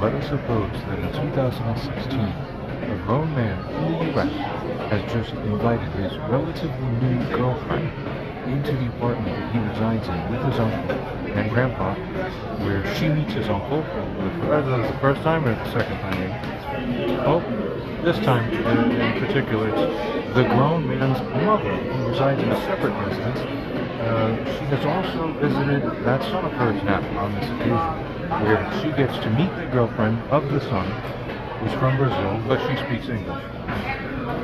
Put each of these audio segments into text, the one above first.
let us suppose that in 2016, a grown man in the U.S. has just invited his relatively new girlfriend into the apartment that he resides in with his uncle and grandpa, where she meets his uncle for either the first time or the second time, maybe. Oh, this time in particular, it's the grown man's mother, who resides in a separate residence. She has also visited that son of hers now on this occasion, where she gets to meet the girlfriend of the son, who's from Brazil, but she speaks English.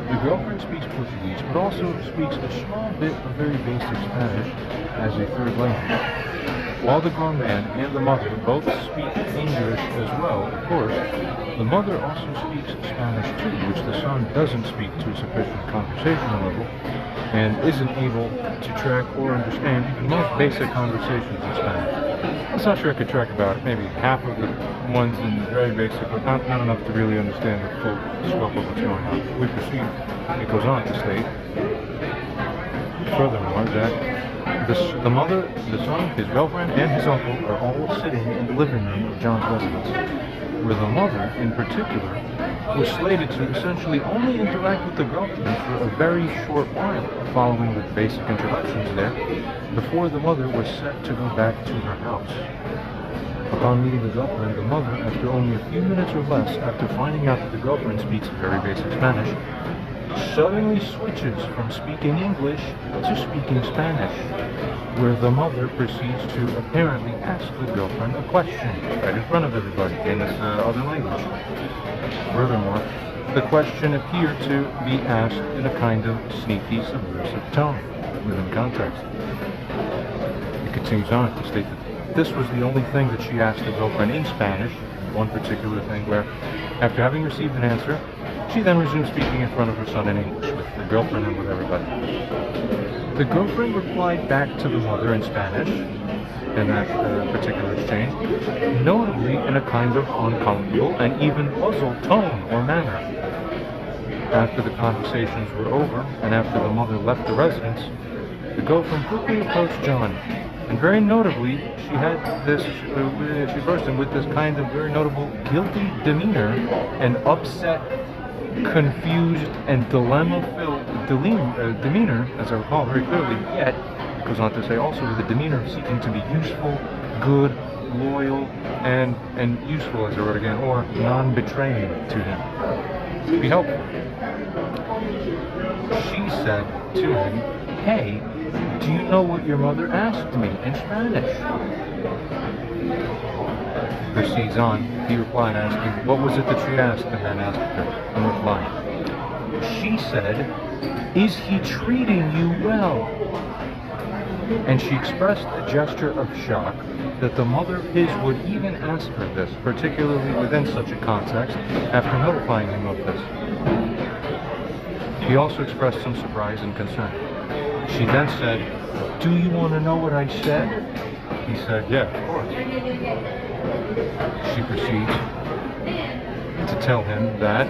The girlfriend speaks Portuguese, but also speaks a small bit of very basic Spanish as a third language. While the grown man and the mother both speak English as well, of course, the mother also speaks Spanish too, which the son doesn't speak to a sufficient conversational level, and isn't able to track or understand the most basic conversations in Spanish. I'm not sure I could track about maybe half of the ones in the very basic, but not enough to really understand the full scope of what's going on. We proceed. It goes on to state, furthermore, that the mother, the son, his girlfriend, and his uncle are all sitting in the living room of John's residence, where the mother, in particular, was slated to essentially only interact with the girlfriend for a very short while, following the basic introductions there, before the mother was set to go back to her house. Upon meeting the girlfriend, the mother, after only a few minutes or less after finding out that the girlfriend speaks very basic Spanish, suddenly switches from speaking English to speaking Spanish, where the mother proceeds to apparently ask the girlfriend a question right in front of everybody in this other language. Furthermore, the question appeared to be asked in a kind of sneaky, subversive tone within context. It continues on to state that this was the only thing that she asked the girlfriend in Spanish, one particular thing where, after having received an answer, she then resumed speaking in front of her son in English with the girlfriend and with everybody. The girlfriend replied back to the mother in Spanish in that particular exchange, notably in a kind of uncomfortable and even puzzled tone or manner. After the conversations were over and after the mother left the residence, the girlfriend quickly approached John, and very notably, she had this, she approached him with this kind of very notable guilty demeanor and upset, confused, and dilemma-filled demeanor, as I recall very clearly, yet, it goes on to say also with a demeanor of seeking to be useful, good, loyal, and useful, as I wrote again, or non-betraying to him. To be helpful. She said to him, "Hey, do you know what your mother asked me in Spanish?" Proceeds on, he replied asking, "What was it that she asked?" The man asked her in reply. She said, "Is he treating you well?" And she expressed a gesture of shock that the mother of his would even ask her this, particularly within such a context, after notifying him of this. He also expressed some surprise and concern. She then said, "Do you want to know what I said?" He said, "Yeah, of course." She proceeds to tell him that,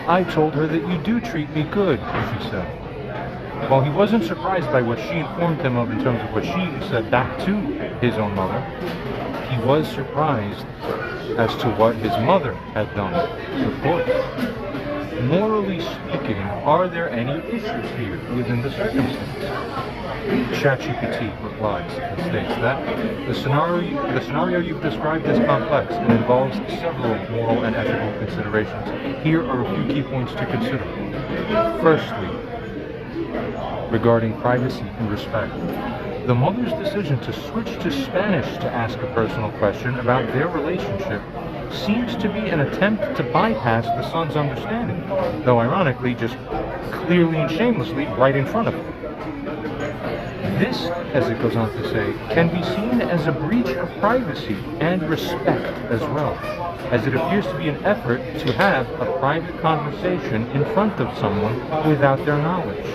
"I told her that you do treat me good," she said. While he wasn't surprised by what she informed him of in terms of what she said back to his own mother, he was surprised as to what his mother had done. Of course. Morally speaking, are there any issues here within the circumstance? ChatGPT replies and states that the scenario you've described is complex and involves several moral and ethical considerations. Here are a few key points to consider. Firstly, regarding privacy and respect. The mother's decision to switch to Spanish to ask a personal question about their relationship seems to be an attempt to bypass the son's understanding, though ironically just clearly and shamelessly right in front of him. This, as it goes on to say, can be seen as a breach of privacy and respect as well, as it appears to be an effort to have a private conversation in front of someone without their knowledge.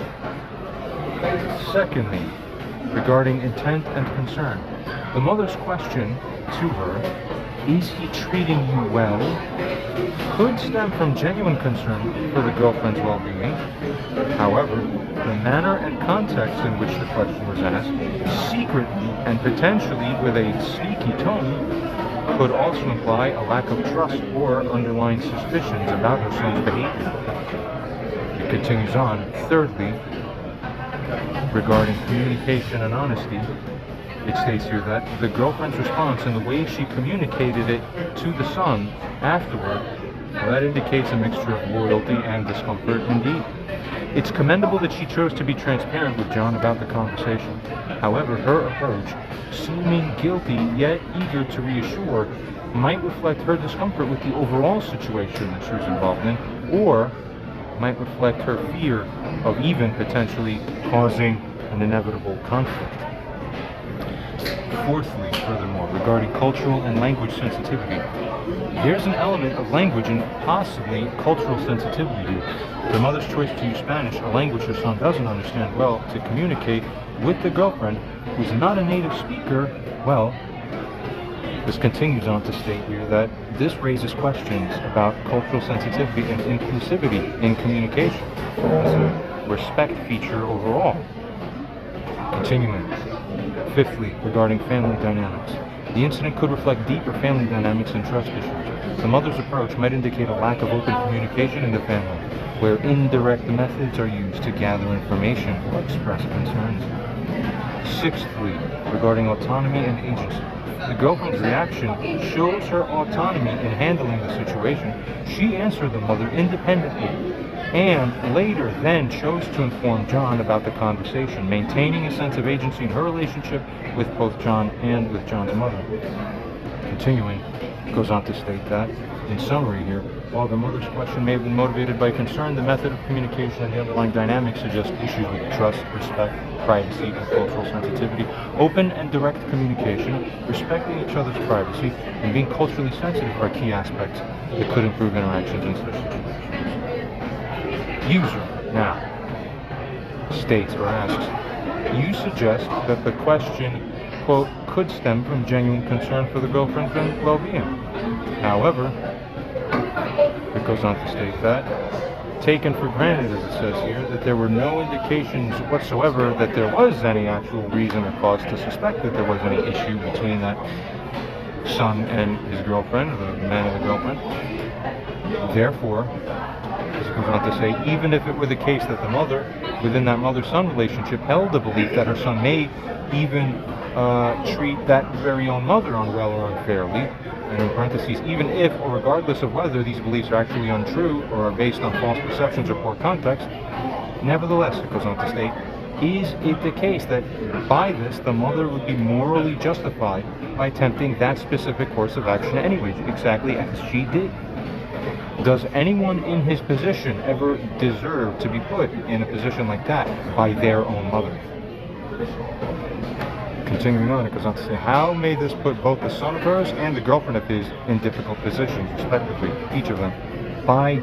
Secondly, regarding intent and concern, the mother's question to her, "Is he treating you well?" could stem from genuine concern for the girlfriend's well-being. However, the manner and context in which the question was asked, secretly and potentially with a sneaky tone, could also imply a lack of trust or underlying suspicions about her son's behavior. It continues on. Thirdly, regarding communication and honesty, it states here that the girlfriend's response and the way she communicated it to the son afterward, well, that indicates a mixture of loyalty and discomfort indeed. It's commendable that she chose to be transparent with John about the conversation. However, her approach, seeming guilty yet eager to reassure, might reflect her discomfort with the overall situation that she was involved in, or might reflect her fear of even potentially causing an inevitable conflict. Fourthly, furthermore, regarding cultural and language sensitivity, there's an element of language and possibly cultural sensitivity here. The mother's choice to use Spanish, a language her son doesn't understand well, to communicate with the girlfriend who's not a native speaker, well, this continues on to state here that this raises questions about cultural sensitivity and inclusivity in communication as a respect feature overall. Continuing. Fifthly, regarding family dynamics. The incident could reflect deeper family dynamics and trust issues. The mother's approach might indicate a lack of open communication in the family, where indirect methods are used to gather information or express concerns. Sixthly, regarding autonomy and agency. The girlfriend's reaction shows her autonomy in handling the situation. She answered the mother independently and later then chose to inform John about the conversation, maintaining a sense of agency in her relationship with both John and with John's mother. Continuing, goes on to state that, in summary here, while the mother's question may have been motivated by concern, the method of communication and the underlying dynamics suggest issues with trust, respect, privacy, and cultural sensitivity. Open and direct communication, respecting each other's privacy, and being culturally sensitive are key aspects that could improve interactions in such situations. User now states or asks, you suggest that the question, quote, could stem from genuine concern for the girlfriend's well-being. However, it goes on to state that, taken for granted, as it says here, that there were no indications whatsoever that there was any actual reason or cause to suspect that there was any issue between that son and his girlfriend, or the man and the girlfriend. Therefore, as it goes on to say, even if it were the case that the mother, within that mother-son relationship, held the belief that her son may even treat that very own mother unwell or unfairly, and in parentheses, even if or regardless of whether these beliefs are actually untrue or are based on false perceptions or poor context, nevertheless, it goes on to state, is it the case that by this the mother would be morally justified by attempting that specific course of action anyway, exactly as she did? Does anyone in his position ever deserve to be put in a position like that by their own mother? Continuing on, it goes on to say, how may this put both the son of hers and the girlfriend of his in difficult positions, respectively, each of them, by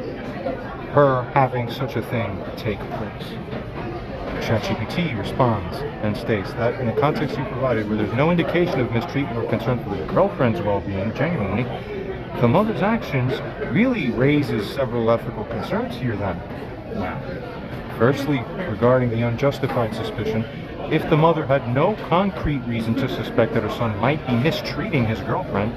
her having such a thing take place? ChatGPT responds and states that in the context you provided, where there's no indication of mistreatment or concern for the girlfriend's well-being, genuinely, the mother's actions really raises several ethical concerns here then. Now, firstly, regarding the unjustified suspicion, if the mother had no concrete reason to suspect that her son might be mistreating his girlfriend,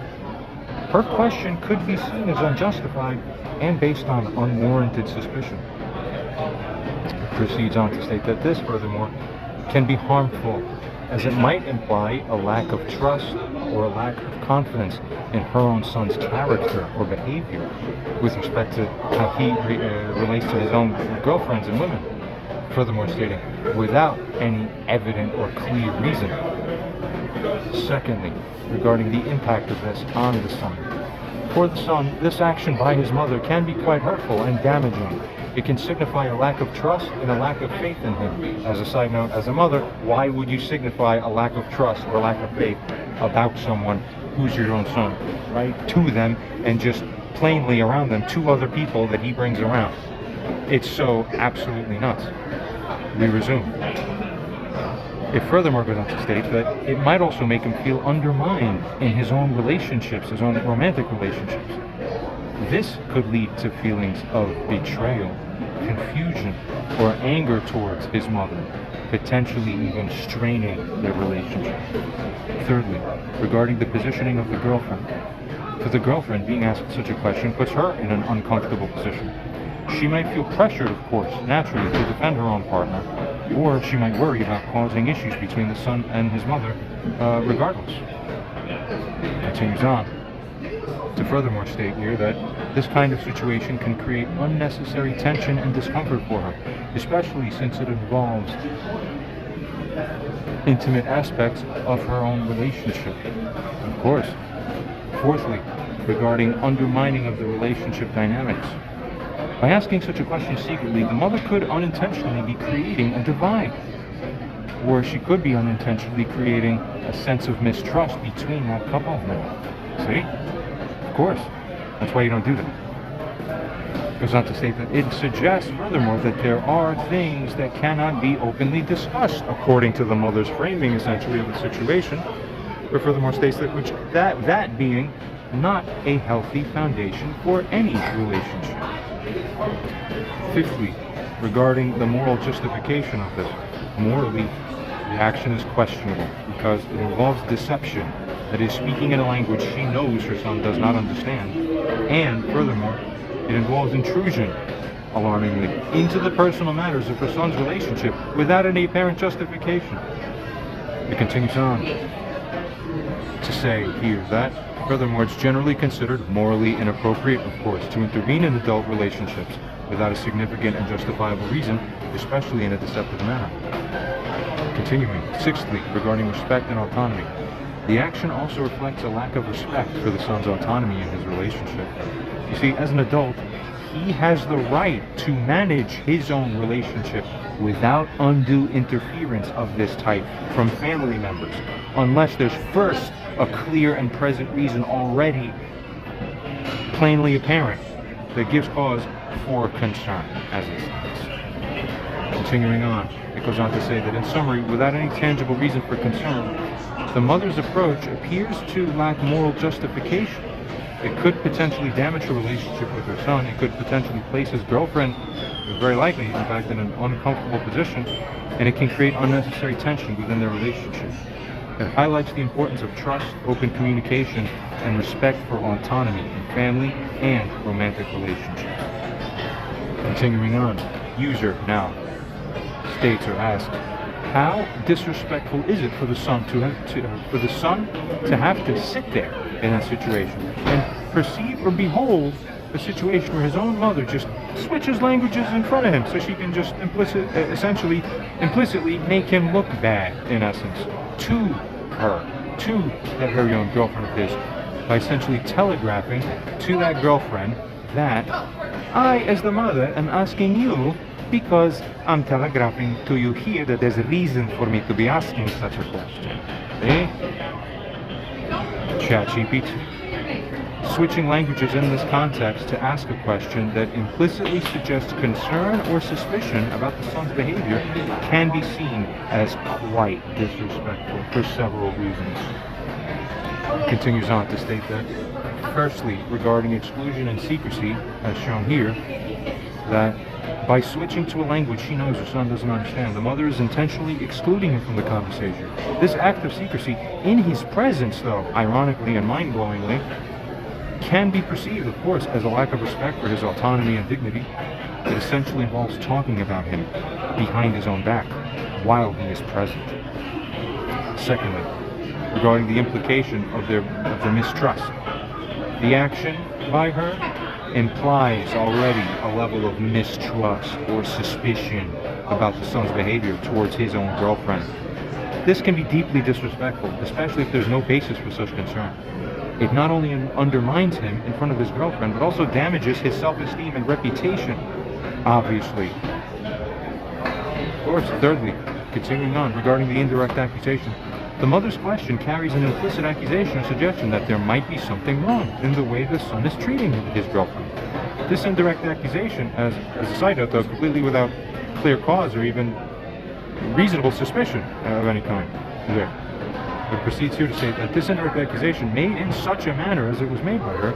her question could be seen as unjustified and based on unwarranted suspicion. It proceeds on to state that this, furthermore, can be harmful, as it might imply a lack of trust or a lack of confidence in her own son's character or behavior with respect to how he relates to his own girlfriends and women. Furthermore stating, without any evident or clear reason. Secondly, regarding the impact of this on the son. For the son, this action by his mother can be quite hurtful and damaging. It can signify a lack of trust and a lack of faith in him. As a side note, as a mother, why would you signify a lack of trust or lack of faith about someone who's your own son, right? To them, and just plainly around them, to other people that he brings around. It's so absolutely nuts. We resume. It furthermore goes on to state that it might also make him feel undermined in his own relationships, his own romantic relationships. This could lead to feelings of betrayal, confusion, or anger towards his mother, potentially even straining their relationship. Thirdly, regarding the positioning of the girlfriend. For the girlfriend, being asked such a question puts her in an uncomfortable position. She might feel pressured, of course, naturally, to defend her own partner, or she might worry about causing issues between the son and his mother, regardless. Continues on to furthermore state here that this kind of situation can create unnecessary tension and discomfort for her, especially since it involves intimate aspects of her own relationship. Of course. Fourthly, regarding undermining of the relationship dynamics. By asking such a question secretly, the mother could unintentionally be creating a divide, or she could be unintentionally creating a sense of mistrust between that couple. See? Of course. That's why you don't do that. Goes on to state that it suggests, furthermore, that there are things that cannot be openly discussed, according to the mother's framing, essentially, of the situation. But furthermore states that that being not a healthy foundation for any relationship. Fifthly, regarding the moral justification of this. Morally, the action is questionable because it involves deception, that is, speaking in a language she knows her son does not understand, and furthermore, it involves intrusion, alarmingly, into the personal matters of her son's relationship without any apparent justification. It continues on to say here that, furthermore, it's generally considered morally inappropriate, of course, to intervene in adult relationships without a significant and justifiable reason, especially in a deceptive manner. Continuing, sixthly, regarding respect and autonomy. The action also reflects a lack of respect for the son's autonomy in his relationship. You see, as an adult, he has the right to manage his own relationship without undue interference of this type from family members, unless there's first a clear and present reason already plainly apparent that gives cause for concern, as it stands. Continuing on, it goes on to say that in summary, without any tangible reason for concern, the mother's approach appears to lack moral justification. It could potentially damage her relationship with her son. It could potentially place his girlfriend, very likely, in fact, in an uncomfortable position, and it can create unnecessary tension within their relationship. It highlights the importance of trust, open communication, and respect for autonomy in family and romantic relationships. Continuing on, user now states or asks, how disrespectful is it for the son to have to sit there in that situation and perceive or behold a situation where his own mother just switches languages in front of him so she can just implicitly make him look bad, in essence, to her, to that very own girlfriend of his, by essentially telegraphing to that girlfriend that I, as the mother, am asking you because I'm telegraphing to you here that there's a reason for me to be asking such a question. See? ChatGPT. Switching languages in this context to ask a question that implicitly suggests concern or suspicion about the son's behavior can be seen as quite disrespectful for several reasons. It continues on to state that, firstly, regarding exclusion and secrecy, as shown here, that by switching to a language she knows her son doesn't understand, the mother is intentionally excluding him from the conversation. This act of secrecy, in his presence, though, ironically and mind-blowingly, can be perceived, of course, as a lack of respect for his autonomy and dignity. It essentially involves talking about him behind his own back while he is present. Secondly, regarding the implication of the mistrust, the action by her implies already a level of mistrust or suspicion about the son's behavior towards his own girlfriend. This can be deeply disrespectful, especially if there's no basis for such concern. It not only undermines him in front of his girlfriend, but also damages his self-esteem and reputation, obviously. Of course, thirdly, continuing on, regarding the indirect accusation, the mother's question carries an implicit accusation or suggestion that there might be something wrong in the way the son is treating his girlfriend. This indirect accusation, as a side note though, completely without clear cause or even reasonable suspicion of any kind there. It proceeds here to say that this indirect accusation, made in such a manner as it was made by her,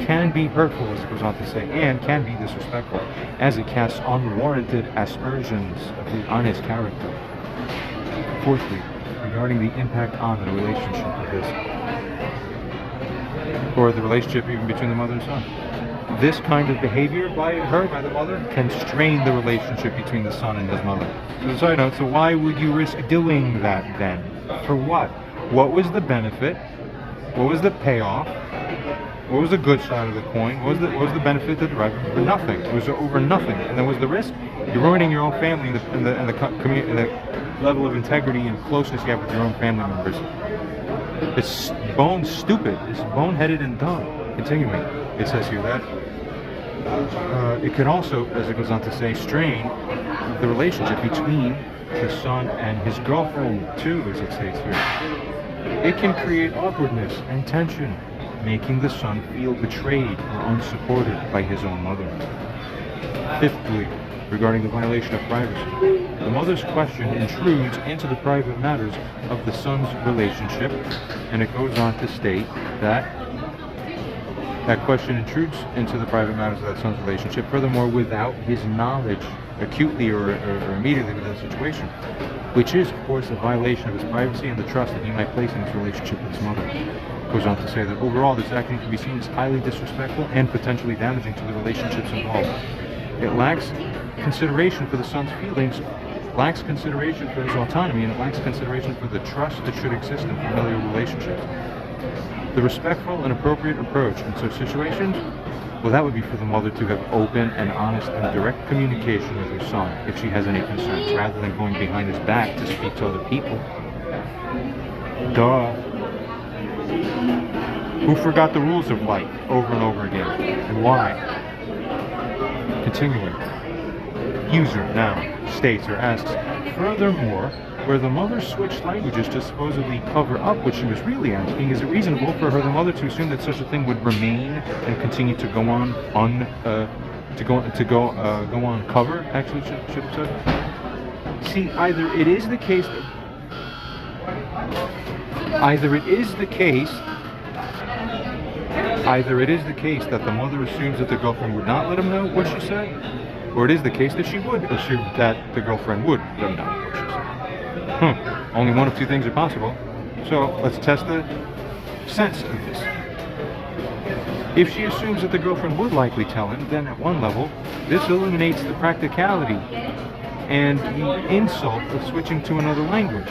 can be hurtful, as it goes on to say, and can be disrespectful, as it casts unwarranted aspersions on his character. Fourthly, regarding the impact on the relationship of this, or the relationship even between the mother and son. This kind of behavior by the mother, can strain the relationship between the son and his mother. So, as a side note, so why would you risk doing that then? For what? What was the benefit? What was the payoff? What was the good side of the coin? What was the benefit that derived? Nothing. It was over nothing. And then was the risk? You're ruining your own family and the level of integrity and closeness you have with your own family members. It's bone stupid. It's boneheaded and dumb. Continuing, it says here that it could also, as it goes on to say, strain the relationship between the son and his girlfriend too, as it states here. It can create awkwardness and tension, making the son feel betrayed or unsupported by his own mother. Fifthly, regarding the violation of privacy, the mother's question intrudes into the private matters of the son's relationship, and it goes on to state that that question intrudes into the private matters of that son's relationship, furthermore, without his knowledge acutely or immediately within the situation, which is, of course, a violation of his privacy and the trust that he might place in his relationship with his mother. It goes on to say that overall, this action can be seen as highly disrespectful and potentially damaging to the relationships involved. It lacks consideration for the son's feelings, lacks consideration for his autonomy, and it lacks consideration for the trust that should exist in familial relationships. The respectful and appropriate approach in such situations, well, that would be for the mother to have open and honest and direct communication with her son if she has any concerns, rather than going behind his back to speak to other people. Duh. Who forgot the rules of life over and over again? And why? Continuing. User now states or asks, furthermore, where the mother switched languages to supposedly cover up what she was really asking, is it reasonable for the mother to assume that such a thing would remain and continue to go on cover? Actually, should have said. See, either it is the case that the mother assumes that the girlfriend would not let him know what she said, or it is the case that she would assume that the girlfriend would let him know what she said. Only one of two things are possible. So let's test the sense of this. If she assumes that the girlfriend would likely tell him, then at one level, this eliminates the practicality and the insult of switching to another language.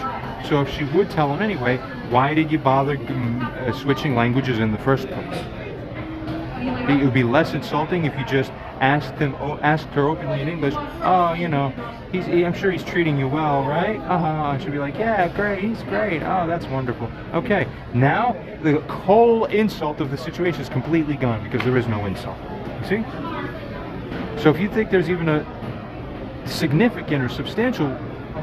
So if she would tell him anyway, why did you bother switching languages in the first place? It would be less insulting if you just asked her openly in English, oh, you know, I'm sure he's treating you well, right? And she'd be like, yeah, great, he's great. Oh, that's wonderful. Okay, now the whole insult of the situation is completely gone because there is no insult. You see? So if you think there's even a significant or substantial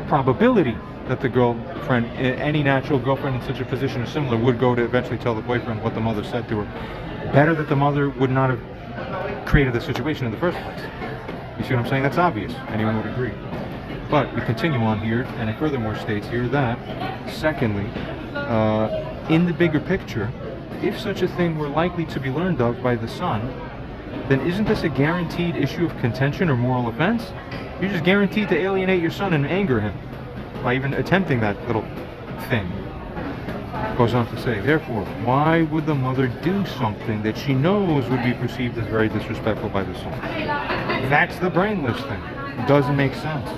probability that the girlfriend, any natural girlfriend in such a position or similar, would go to eventually tell the boyfriend what the mother said to her, better that the mother would not have created the situation in the first place. You see what I'm saying? That's obvious. Anyone would agree. But we continue on here, and it furthermore states here that, secondly, in the bigger picture, if such a thing were likely to be learned of by the son, then isn't this a guaranteed issue of contention or moral offense? You're just guaranteed to alienate your son and anger him by even attempting that little thing. Goes on to say, therefore, why would the mother do something that she knows would be perceived as very disrespectful by the son? That's the brainless thing. It doesn't make sense.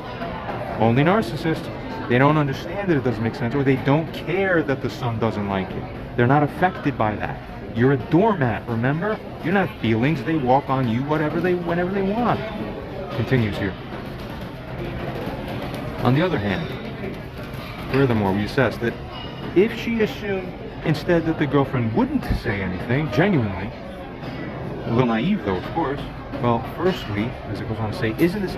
Only narcissists, they don't understand that it doesn't make sense, or they don't care that the son doesn't like it. They're not affected by that. You're a doormat, remember? You're not feelings. They walk on you whenever they want. Continues here. On the other hand, furthermore, we assess that if she assumed instead that the girlfriend wouldn't say anything, genuinely, a little naive though, of course, well, firstly, as it goes on to say, isn't this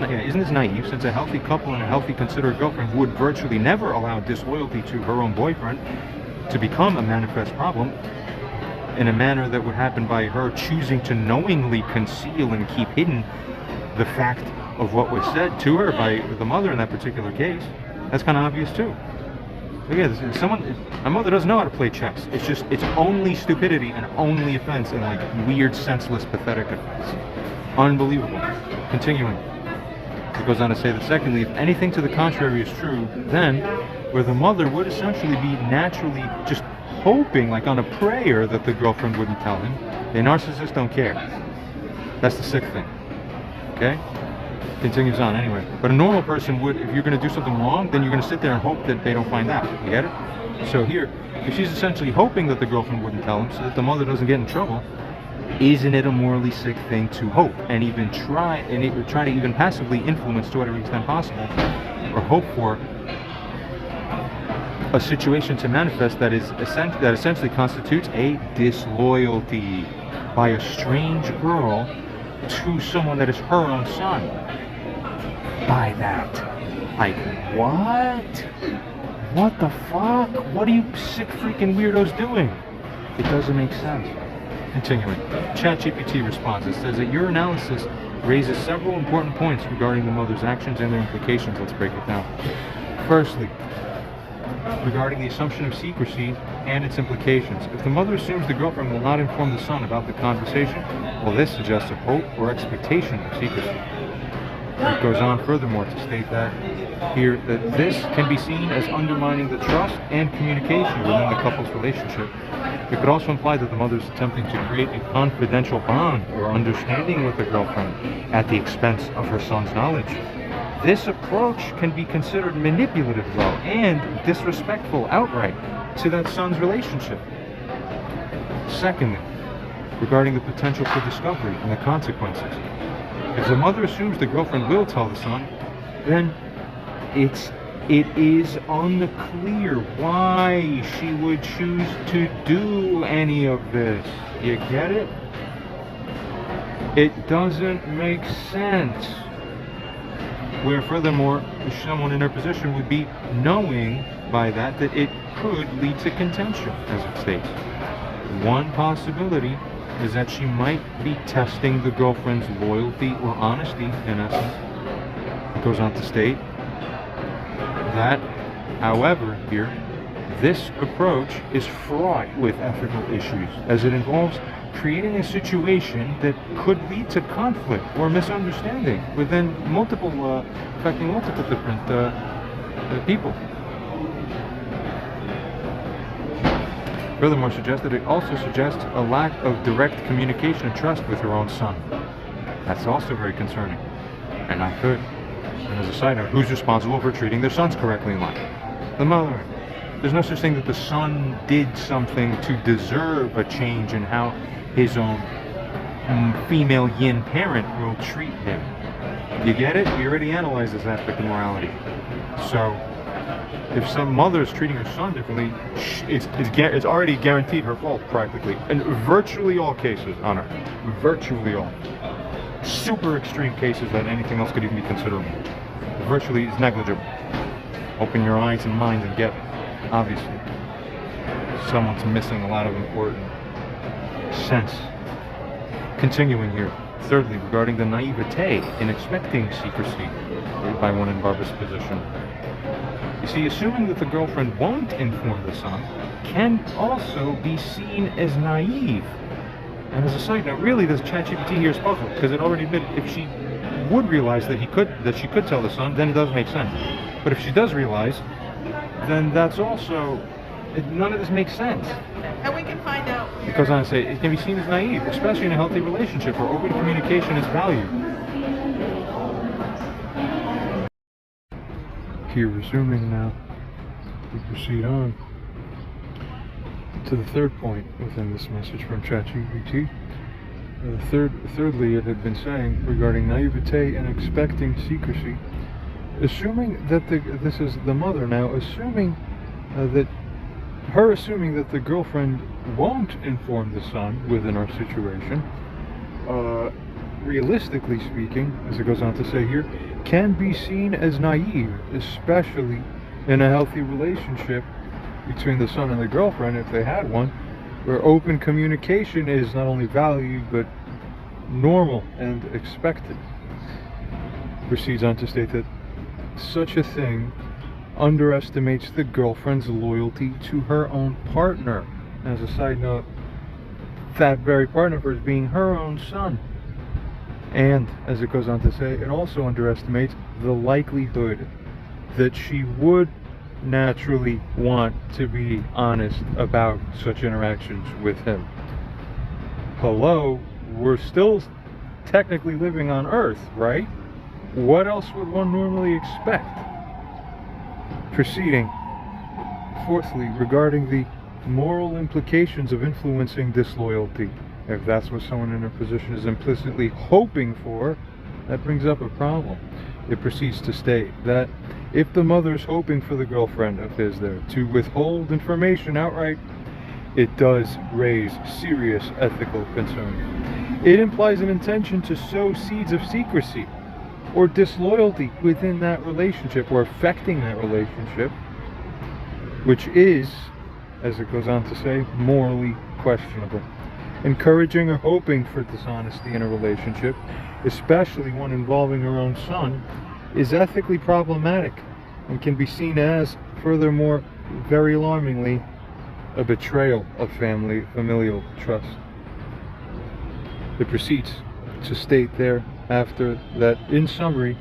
naive, since a healthy couple and a healthy, considerate girlfriend would virtually never allow disloyalty to her own boyfriend to become a manifest problem in a manner that would happen by her choosing to knowingly conceal and keep hidden the fact of what was said to her by the mother in that particular case. That's kind of obvious too. Again, my mother doesn't know how to play chess. It's only stupidity and only offense and like weird, senseless, pathetic offense. Unbelievable. Continuing. It goes on to say that secondly, if anything to the contrary is true, then where the mother would essentially be naturally just hoping, like on a prayer, that the girlfriend wouldn't tell him, the narcissists don't care. That's the sick thing. Okay? Continues on anyway. But a normal person would, if you're going to do something wrong, then you're going to sit there and hope that they don't find out. You get it? So here, if she's essentially hoping that the girlfriend wouldn't tell him so that the mother doesn't get in trouble, isn't it a morally sick thing to hope and even try to even passively influence to whatever extent possible, or hope for a situation to manifest that essentially constitutes a disloyalty by a strange girl to someone that is her own son? By that, like, what? What the fuck? What are you sick freaking weirdos doing? It doesn't make sense. Continuing, ChatGPT responds. It says that your analysis raises several important points regarding the mother's actions and their implications. Let's break it down. Firstly, regarding the assumption of secrecy and its implications. If the mother assumes the girlfriend will not inform the son about the conversation, well, this suggests a hope or expectation of secrecy. It goes on furthermore to state that here that this can be seen as undermining the trust and communication within the couple's relationship. It could also imply that the mother is attempting to create a confidential bond or understanding with the girlfriend at the expense of her son's knowledge. This approach can be considered manipulative, though, and disrespectful outright to that son's relationship. Secondly, regarding the potential for discovery and the consequences. If the mother assumes the girlfriend will tell the son, then it is unclear why she would choose to do any of this. You get it? It doesn't make sense. Where furthermore, someone in her position would be knowing by that it could lead to contention, as it states. One possibility is that she might be testing the girlfriend's loyalty or honesty, in essence. It goes on to state that, however, here, this approach is fraught with ethical issues, as it involves creating a situation that could lead to conflict or misunderstanding within affecting multiple different people. Furthermore, it also suggests a lack of direct communication and trust with her own son. That's also very concerning and not good. And as a side note, who's responsible for treating their sons correctly in life? The mother. There's no such thing that the son did something to deserve a change in how his own female yin parent will treat him. You get it? We already analyzed this aspect of morality. So, if some mother is treating her son differently, it's already guaranteed her fault, practically. In virtually all cases, on her. Virtually all. Super extreme cases that anything else could even be considerable. Virtually is negligible. Open your eyes and minds and get it. Obviously. Someone's missing a lot of important sense. Continuing here. Thirdly, regarding the naivete in expecting secrecy by one in Barbara's position. You see, assuming that the girlfriend won't inform the son can also be seen as naive. And as a side note, really, this ChatGPT here is puzzled because it already admitted if she would realize that she could tell the son, then it does make sense. But if she does realize, then that's also none of this makes sense. And we can find out. Because I say it can be seen as naive, especially in a healthy relationship where open communication is valued. Here, resuming now, we proceed on to the third point within this message from ChatGPT. Thirdly, it had been saying regarding naivete and expecting secrecy, assuming that this is the mother now, assuming that the girlfriend won't inform the son within our situation, realistically speaking, as it goes on to say here, can be seen as naive, especially in a healthy relationship between the son and the girlfriend, if they had one, where open communication is not only valued but normal and expected. Proceeds on to state that such a thing underestimates the girlfriend's loyalty to her own partner. As a side note, that very partner of hers being her own son. And, as it goes on to say, it also underestimates the likelihood that she would naturally want to be honest about such interactions with him. Hello, we're still technically living on Earth, right? What else would one normally expect? Proceeding, fourthly, regarding the moral implications of influencing disloyalty. If that's what someone in a position is implicitly hoping for, that brings up a problem. It proceeds to state that if the mother's hoping for the girlfriend of his there to withhold information outright, it does raise serious ethical concern. It implies an intention to sow seeds of secrecy or disloyalty within that relationship or affecting that relationship, which is, as it goes on to say, morally questionable. Encouraging or hoping for dishonesty in a relationship, especially one involving her own son, is ethically problematic and can be seen as, furthermore, very alarmingly, a betrayal of familial trust. It proceeds to state thereafter that, in summary,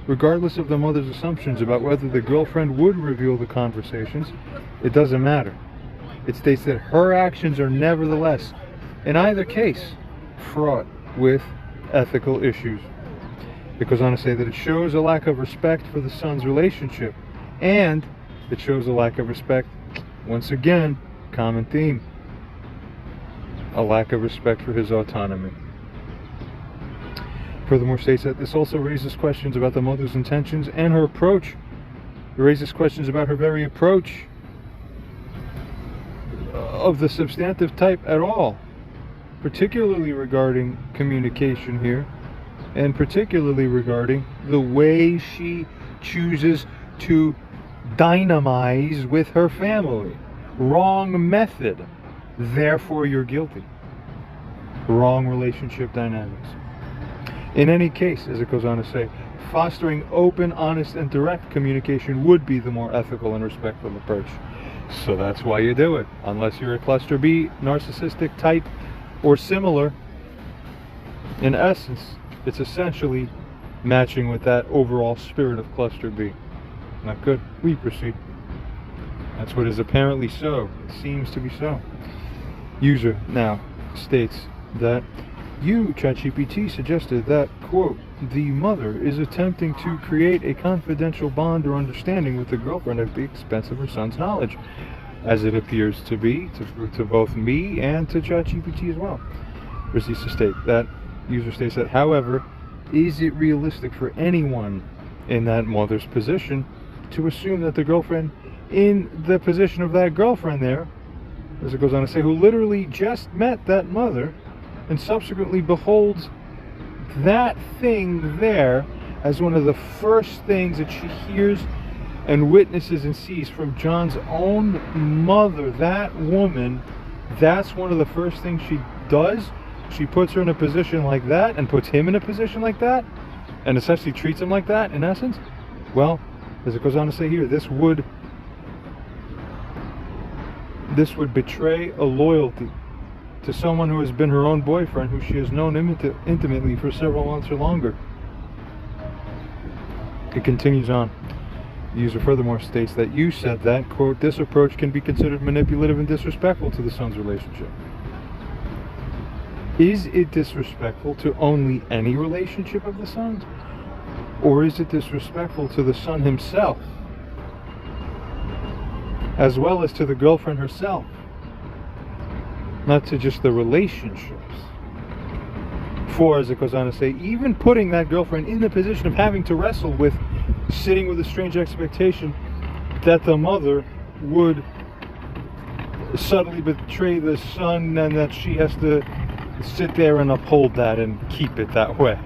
regardless of the mother's assumptions about whether the girlfriend would reveal the conversations, it doesn't matter. It states that her actions are nevertheless, in either case, fraught with ethical issues. It goes on to say that it shows a lack of respect for the son's relationship, and it shows a lack of respect, once again, common theme, a lack of respect for his autonomy. Furthermore, states that this also raises questions about the mother's intentions and her approach. It raises questions about her very approach of the substantive type at all, particularly regarding communication here, and particularly regarding the way she chooses to dynamize with her family. Wrong method, therefore you're guilty. Wrong relationship dynamics. In any case, as it goes on to say, fostering open, honest, and direct communication would be the more ethical and respectful approach. So that's why you do it. Unless you're a cluster B, narcissistic type, or similar, in essence, it's essentially matching with that overall spirit of cluster B. Not good. We proceed. That's what is apparently so. It seems to be so. User now states that you, ChatGPT, suggested that, quote, the mother is attempting to create a confidential bond or understanding with the girlfriend at the expense of her son's knowledge, as it appears to be to both me and to ChatGPT as well. Proceeds to state that, user states that, however, is it realistic for anyone in that mother's position to assume that the girlfriend in the position of that girlfriend there, as it goes on to say, who literally just met that mother and subsequently beholds that thing there as one of the first things that she hears and witnesses and sees from John's own mother, that woman, that's one of the first things she does. She puts her in a position like that and puts him in a position like that and essentially treats him like that, in essence. Well, as it goes on to say here, this would betray a loyalty to someone who has been her own boyfriend, who she has known intimately for several months or longer. It continues on. The user furthermore states that you said that, quote, this approach can be considered manipulative and disrespectful to the son's relationship. Is it disrespectful to only any relationship of the son's? Or is it disrespectful to the son himself, as well as to the girlfriend herself? Not to just the relationships. For, as it goes on to say, even putting that girlfriend in the position of having to wrestle with sitting with a strange expectation that the mother would subtly betray the son and that she has to sit there and uphold that and keep it that way.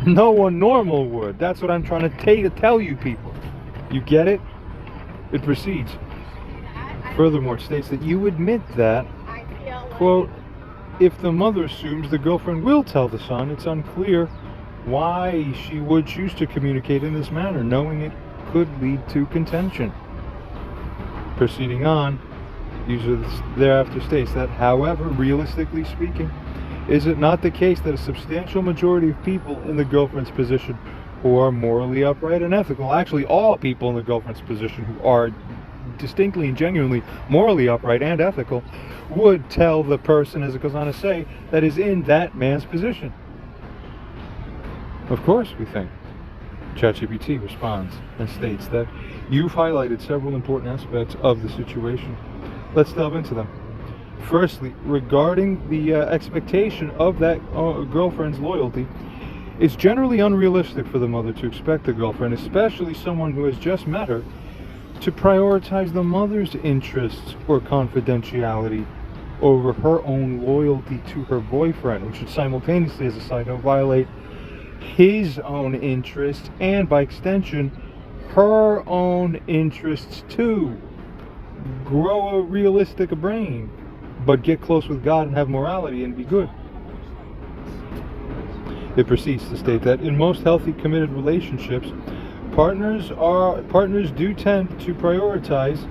No one normal would. That's what I'm trying to tell you people. You get it? It proceeds. Furthermore, states that you admit that, quote, if the mother assumes the girlfriend will tell the son, it's unclear why she would choose to communicate in this manner, knowing it could lead to contention. Proceeding on, user thereafter states that, however, realistically speaking, Is it not the case that a substantial majority of people in the girlfriend's position who are morally upright and ethical, actually all people in the girlfriend's position who are distinctly and genuinely morally upright and ethical, would tell the person, as it goes on to say, that is in that man's position? Of course, we think. ChatGPT responds and states that you've highlighted several important aspects of the situation. Let's delve into them. Firstly, regarding the expectation of that girlfriend's loyalty, it's generally unrealistic for the mother to expect the girlfriend, especially someone who has just met her, to prioritize the mother's interests or confidentiality over her own loyalty to her boyfriend, which would simultaneously, as a side note, violate his own interests and, by extension, her own interests too. Grow a realistic brain, but get close with God and have morality and be good. It proceeds to state that in most healthy, committed relationships, partners do tend to prioritize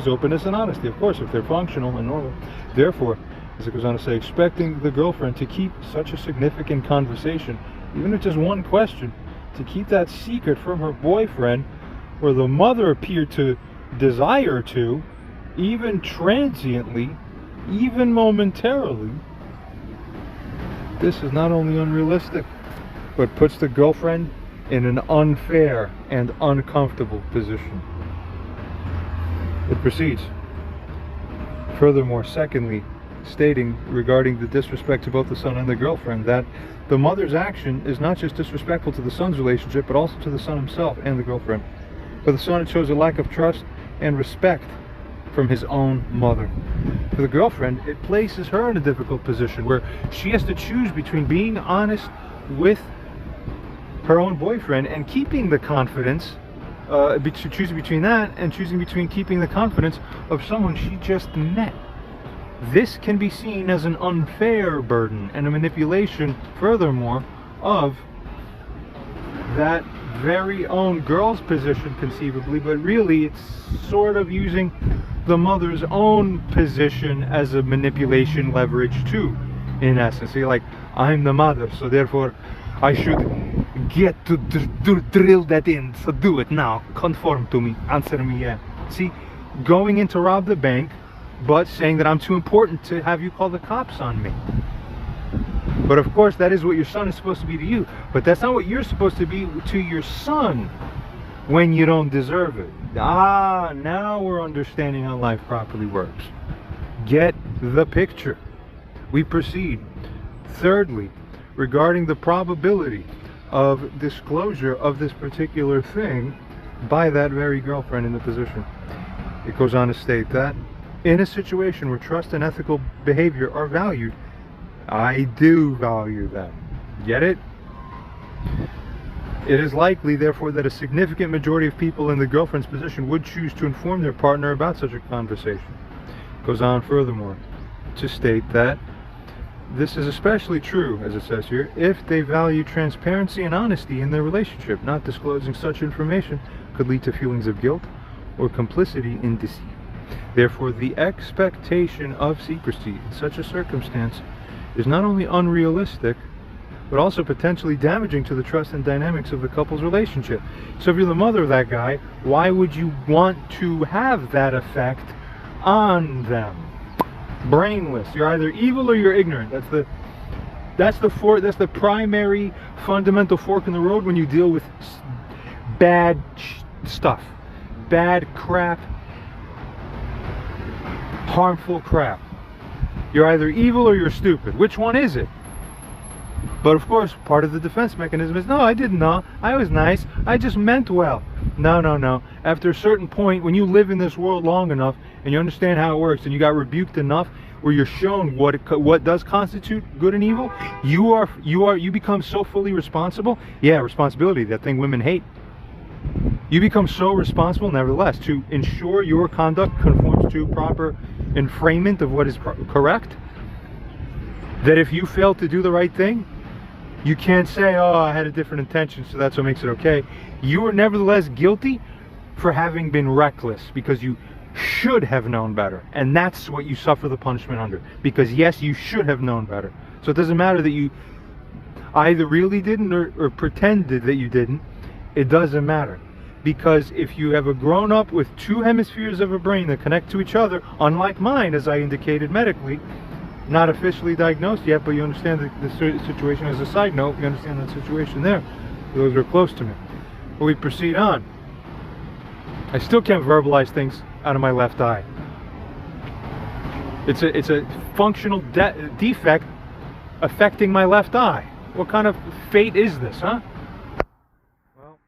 openness and honesty, of course, if they're functional and normal. Therefore, as it goes on to say, expecting the girlfriend to keep such a significant conversation, even if just one question, to keep that secret from her boyfriend, or the mother appeared to desire to, even transiently, even momentarily, this is not only unrealistic, but puts the girlfriend in an unfair and uncomfortable position. It proceeds. Furthermore, secondly, stating regarding the disrespect to both the son and the girlfriend, that the mother's action is not just disrespectful to the son's relationship, but also to the son himself and the girlfriend. For the son, it shows a lack of trust and respect from his own mother. For the girlfriend, it places her in a difficult position where she has to choose between being honest with her own boyfriend and keeping the confidence, choosing between that and choosing between keeping the confidence of someone she just met. This can be seen as an unfair burden and a manipulation, furthermore, of that very own girl's position conceivably, but really it's sort of using the mother's own position as a manipulation leverage too, in essence. So you're like, I'm the mother, so therefore I should get to drill that in, so do it now, conform to me, answer me, yeah. See, going in to rob the bank, but saying that I'm too important to have you call the cops on me. But of course, that is what your son is supposed to be to you. But that's not what you're supposed to be to your son when you don't deserve it. Ah, now we're understanding how life properly works. Get the picture. We proceed. Thirdly, regarding the probability of disclosure of this particular thing by that very girlfriend in the position. It goes on to state that in a situation where trust and ethical behavior are valued, I do value them. Get it? It is likely, therefore, that a significant majority of people in the girlfriend's position would choose to inform their partner about such a conversation. It goes on furthermore to state that this is especially true, as it says here, if they value transparency and honesty in their relationship. Not disclosing such information could lead to feelings of guilt or complicity in deceit. Therefore, the expectation of secrecy in such a circumstance is not only unrealistic, but also potentially damaging to the trust and dynamics of the couple's relationship. So if you're the mother of that guy, why would you want to have that effect on them? Brainless. You're either evil or you're ignorant. That's the primary fundamental fork in the road when you deal with bad stuff, bad crap, harmful crap. You're either evil or you're stupid. Which one is it? But of course, part of the defense mechanism is, no, I didn't know. I was nice. I just meant well. No, no, no. After a certain point, when you live in this world long enough and you understand how it works and you got rebuked enough where you're shown what does constitute good and evil, you become so fully responsible. Yeah, responsibility, that thing women hate. You become so responsible, nevertheless, to ensure your conduct conforms to proper enframement of what is correct, that if you fail to do the right thing, you can't say, oh, I had a different intention, so that's what makes it okay. You are nevertheless guilty for having been reckless, because you should have known better. And that's what you suffer the punishment under. Because yes, you should have known better. So it doesn't matter that you either really didn't or pretended that you didn't. It doesn't matter. Because if you have grown up with two hemispheres of a brain that connect to each other, unlike mine, as I indicated medically, not officially diagnosed yet, but you understand the situation. As a side note, you understand the situation there. Those are close to me. But we proceed on. I still can't verbalize things out of my left eye. It's a functional defect affecting my left eye. What kind of fate is this, huh? Well,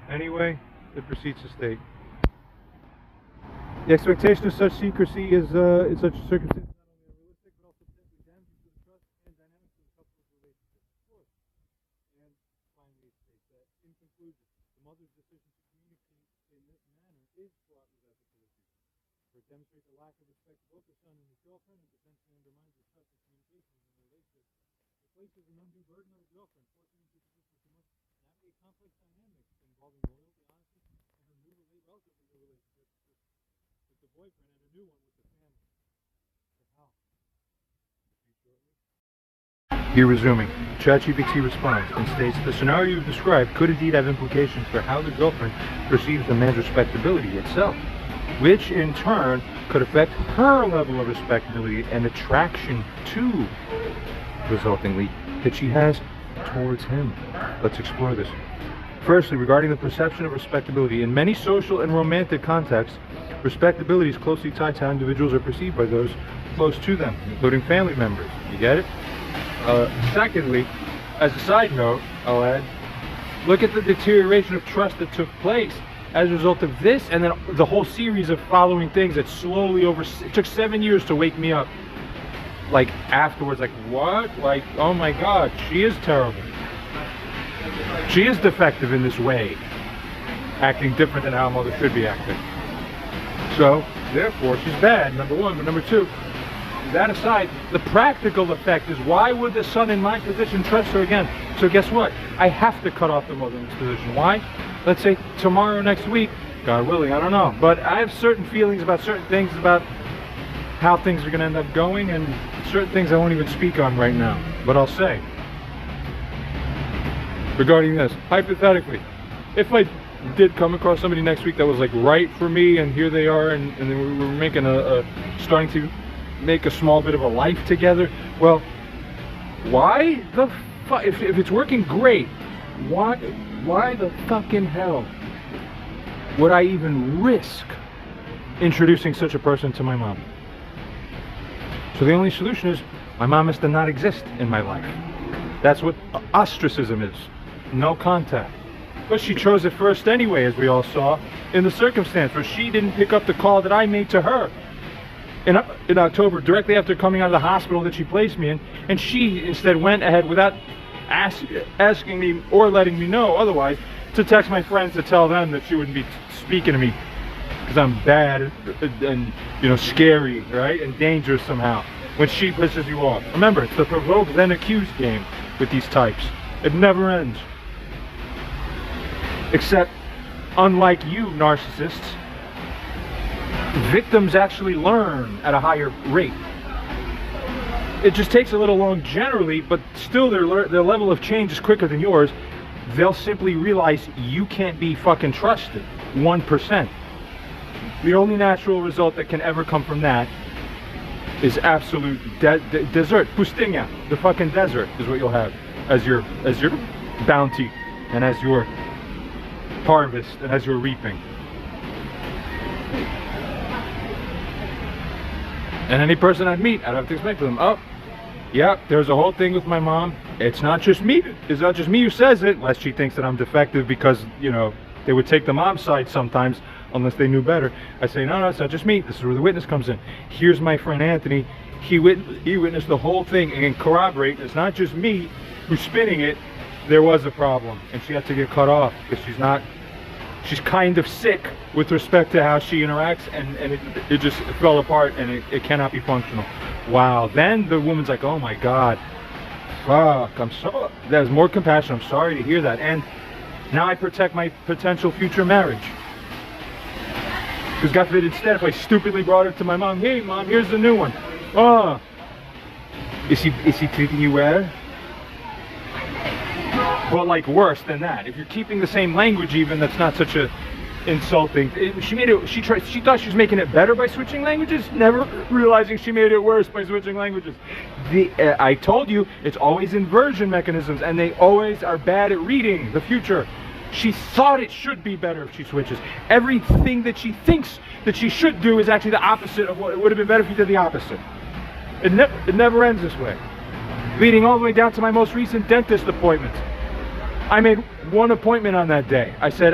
anyway, it proceeds to state. The expectation of such secrecy is in such a circumstance not only unrealistic, but also potentially damaging to the trust and dynamics of the couple's relationship. Of course. And finally, it states that, in conclusion, the mother's decision to communicate in this manner is fraught with ethical issues. For it demonstrates a lack of respect for both the son and his girlfriend, and potentially undermines the trust and communication in the relationship. It places an undue burden on the girlfriend, forcing her into a position where she must navigate complex dynamics involving loyalty, honesty, and her relatively new relationship with the boyfriend, and a new one with the family. So how? Here resuming, ChatGPT responds and states the scenario you described could indeed have implications for how the girlfriend perceives the man's respectability itself, which in turn could affect her level of respectability and attraction to, resultingly, that she has towards him. Let's explore this. Firstly, regarding the perception of respectability, in many social and romantic contexts, respectability is closely tied to how individuals are perceived by those close to them, including family members. You get it? Secondly, as a side note, I'll add, look at the deterioration of trust that took place as a result of this, and then the whole series of following things that slowly it took 7 years to wake me up. Like afterwards, like what? Like, oh my God, she is terrible. She is defective in this way, acting different than how a mother should be acting. So, therefore, she's bad, number one. But number two, that aside, the practical effect is, why would the son in my position trust her again? So guess what? I have to cut off the mother in this position. Why? Let's say tomorrow, next week, God willing, I don't know. But I have certain feelings about certain things, about how things are going to end up going, and certain things I won't even speak on right now. But I'll say, regarding this, hypothetically, if I did come across somebody next week that was like right for me, and here they are, and we were making starting to make a small bit of a life together, well, why the fuck, if it's working great, why the fucking hell would I even risk introducing such a person to my mom? So the only solution is, my mom has to not exist in my life. That's what ostracism is. No contact. But she chose it first anyway, as we all saw, in the circumstance where she didn't pick up the call that I made to her in October, directly after coming out of the hospital that she placed me in, and she instead went ahead without asking me or letting me know otherwise, to text my friends to tell them that she wouldn't be speaking to me because I'm bad and you know, scary, right, and dangerous somehow, when she pisses you off. Remember, it's the provoke then accuse game with these types. It never ends. Except, unlike you narcissists, victims actually learn at a higher rate. It just takes a little long generally, but still their level of change is quicker than yours. They'll simply realize you can't be fucking trusted. 1%. The only natural result that can ever come from that is absolute desert. Pustinha, the fucking desert, is what you'll have as your bounty and as your harvest and as your reaping. And any person I'd meet, I'd have to explain to them, oh, yeah, there's a whole thing with my mom. It's not just me. It's not just me who says it, unless she thinks that I'm defective, because, you know, they would take the mom's side sometimes, unless they knew better. I say, no, it's not just me. This is where the witness comes in. Here's my friend Anthony. He witnessed the whole thing and can corroborate. It's not just me who's spinning it. There was a problem, and she had to get cut off because she's kind of sick with respect to how she interacts, and it just fell apart, and it cannot be functional. Wow. Then the woman's like, oh my God, fuck, there's more compassion. I'm sorry to hear that. And now I protect my potential future marriage. Because God forbid, instead, if I stupidly brought it to my mom, hey mom, here's the new one. Oh, is he treating you well? But like worse than that. If you're keeping the same language, even, that's not such a insulting. She thought she was making it better by switching languages, never realizing she made it worse by switching languages. I told you, it's always inversion mechanisms, and they always are bad at reading the future. She thought it should be better if she switches. Everything that she thinks that she should do is actually the opposite of what it would have been better if you did the opposite. It never ends this way. Leading all the way down to my most recent dentist appointment. I made one appointment on that day. I said,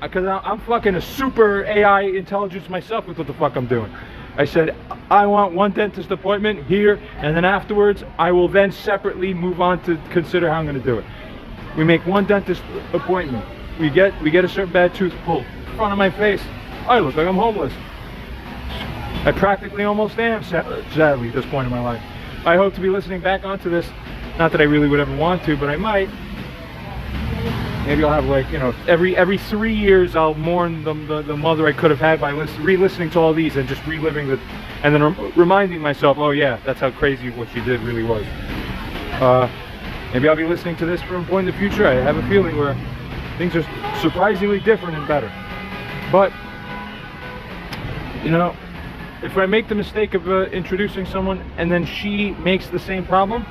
because I'm fucking a super AI intelligence myself with what the fuck I'm doing. I said, I want one dentist appointment here, and then afterwards, I will then separately move on to consider how I'm gonna do it. We make one dentist appointment. We get a certain bad tooth pulled in front of my face. I look like I'm homeless. I practically almost am, sadly, at this point in my life. I hope to be listening back onto this. Not that I really would ever want to, but I might. Maybe I'll have, like, you know, every 3 years I'll mourn the mother I could have had by re-listening to all these and just reliving the, and then reminding myself, oh yeah, that's how crazy what she did really was. Maybe I'll be listening to this from a point in the future. I have a feeling where things are surprisingly different and better. But, you know, if I make the mistake of introducing someone and then she makes the same problem,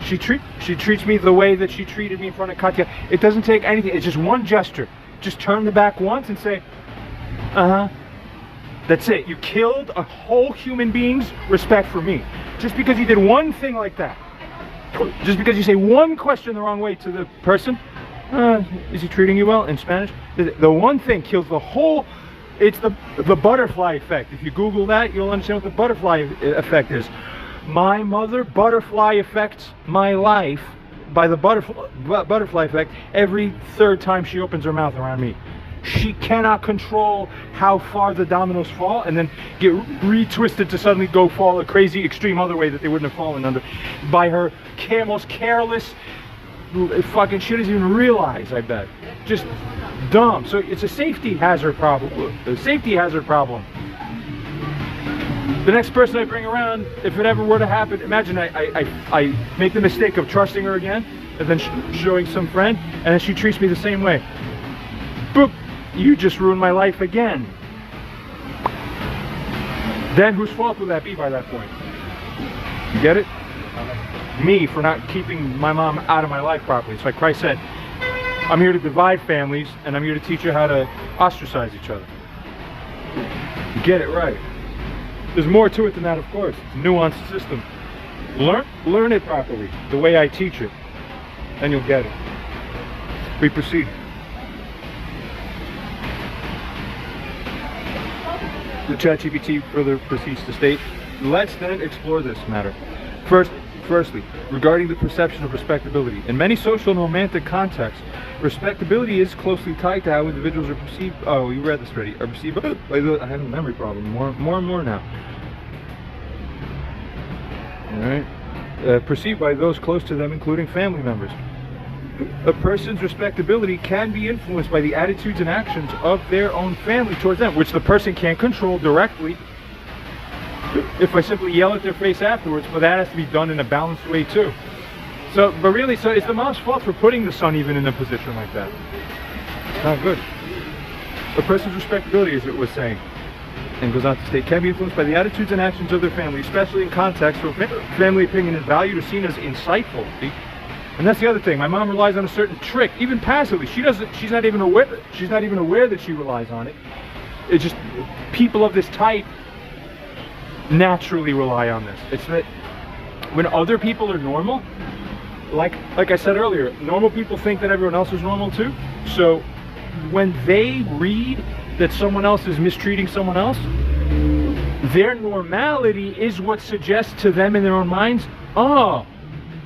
she treats me the way that she treated me in front of Katya. It doesn't take anything. It's just one gesture. Just turn the back once and say, uh-huh. That's it. You killed a whole human being's respect for me. Just because you did one thing like that. Just because you say one question the wrong way to the person. Is he treating you well in Spanish? The one thing kills the whole. It's the butterfly effect. If you Google that, you'll understand what the butterfly effect is. My mother butterfly affects my life by the butterfly effect every third time she opens her mouth around me. She cannot control how far the dominoes fall and then get retwisted to suddenly go fall a crazy extreme other way that they wouldn't have fallen under by her most careless fucking, she doesn't even realize, I bet. Just dumb. So it's a safety hazard problem. A safety hazard problem. The next person I bring around, if it ever were to happen, imagine I make the mistake of trusting her again and then showing some friend, and then she treats me the same way. Boop! You just ruined my life again. Then whose fault would that be by that point? You get it? Me, for not keeping my mom out of my life properly. It's like Christ said, I'm here to divide families, and I'm here to teach you how to ostracize each other. You get it right. There's more to it than that, of course. It's a nuanced system. Learn it properly, the way I teach it, and you'll get it. We proceed. The ChatGPT further proceeds to state, let's then explore this matter. Firstly, regarding the perception of respectability. In many social and romantic contexts, respectability is closely tied to how individuals are perceived. Oh, you read this already. Are perceived by the. I have a memory problem. More and more now. All right. Perceived by those close to them, including family members. A person's respectability can be influenced by the attitudes and actions of their own family towards them, which the person can't control directly. If I simply yell at their face afterwards, but that has to be done in a balanced way too. So, but really, so it's the mom's fault for putting the son even in a position like that. It's not good. A person's respectability, as it was saying, and goes on to state, can be influenced by the attitudes and actions of their family, especially in contexts where family opinion is valued or seen as insightful. See? And that's the other thing. My mom relies on a certain trick, even passively. She's not even aware that she relies on it. It's just people of this type naturally rely on this. It's that when other people are normal, like I said earlier, normal people think that everyone else is normal too. So when they read that someone else is mistreating someone else, their normality is what suggests to them in their own minds, oh,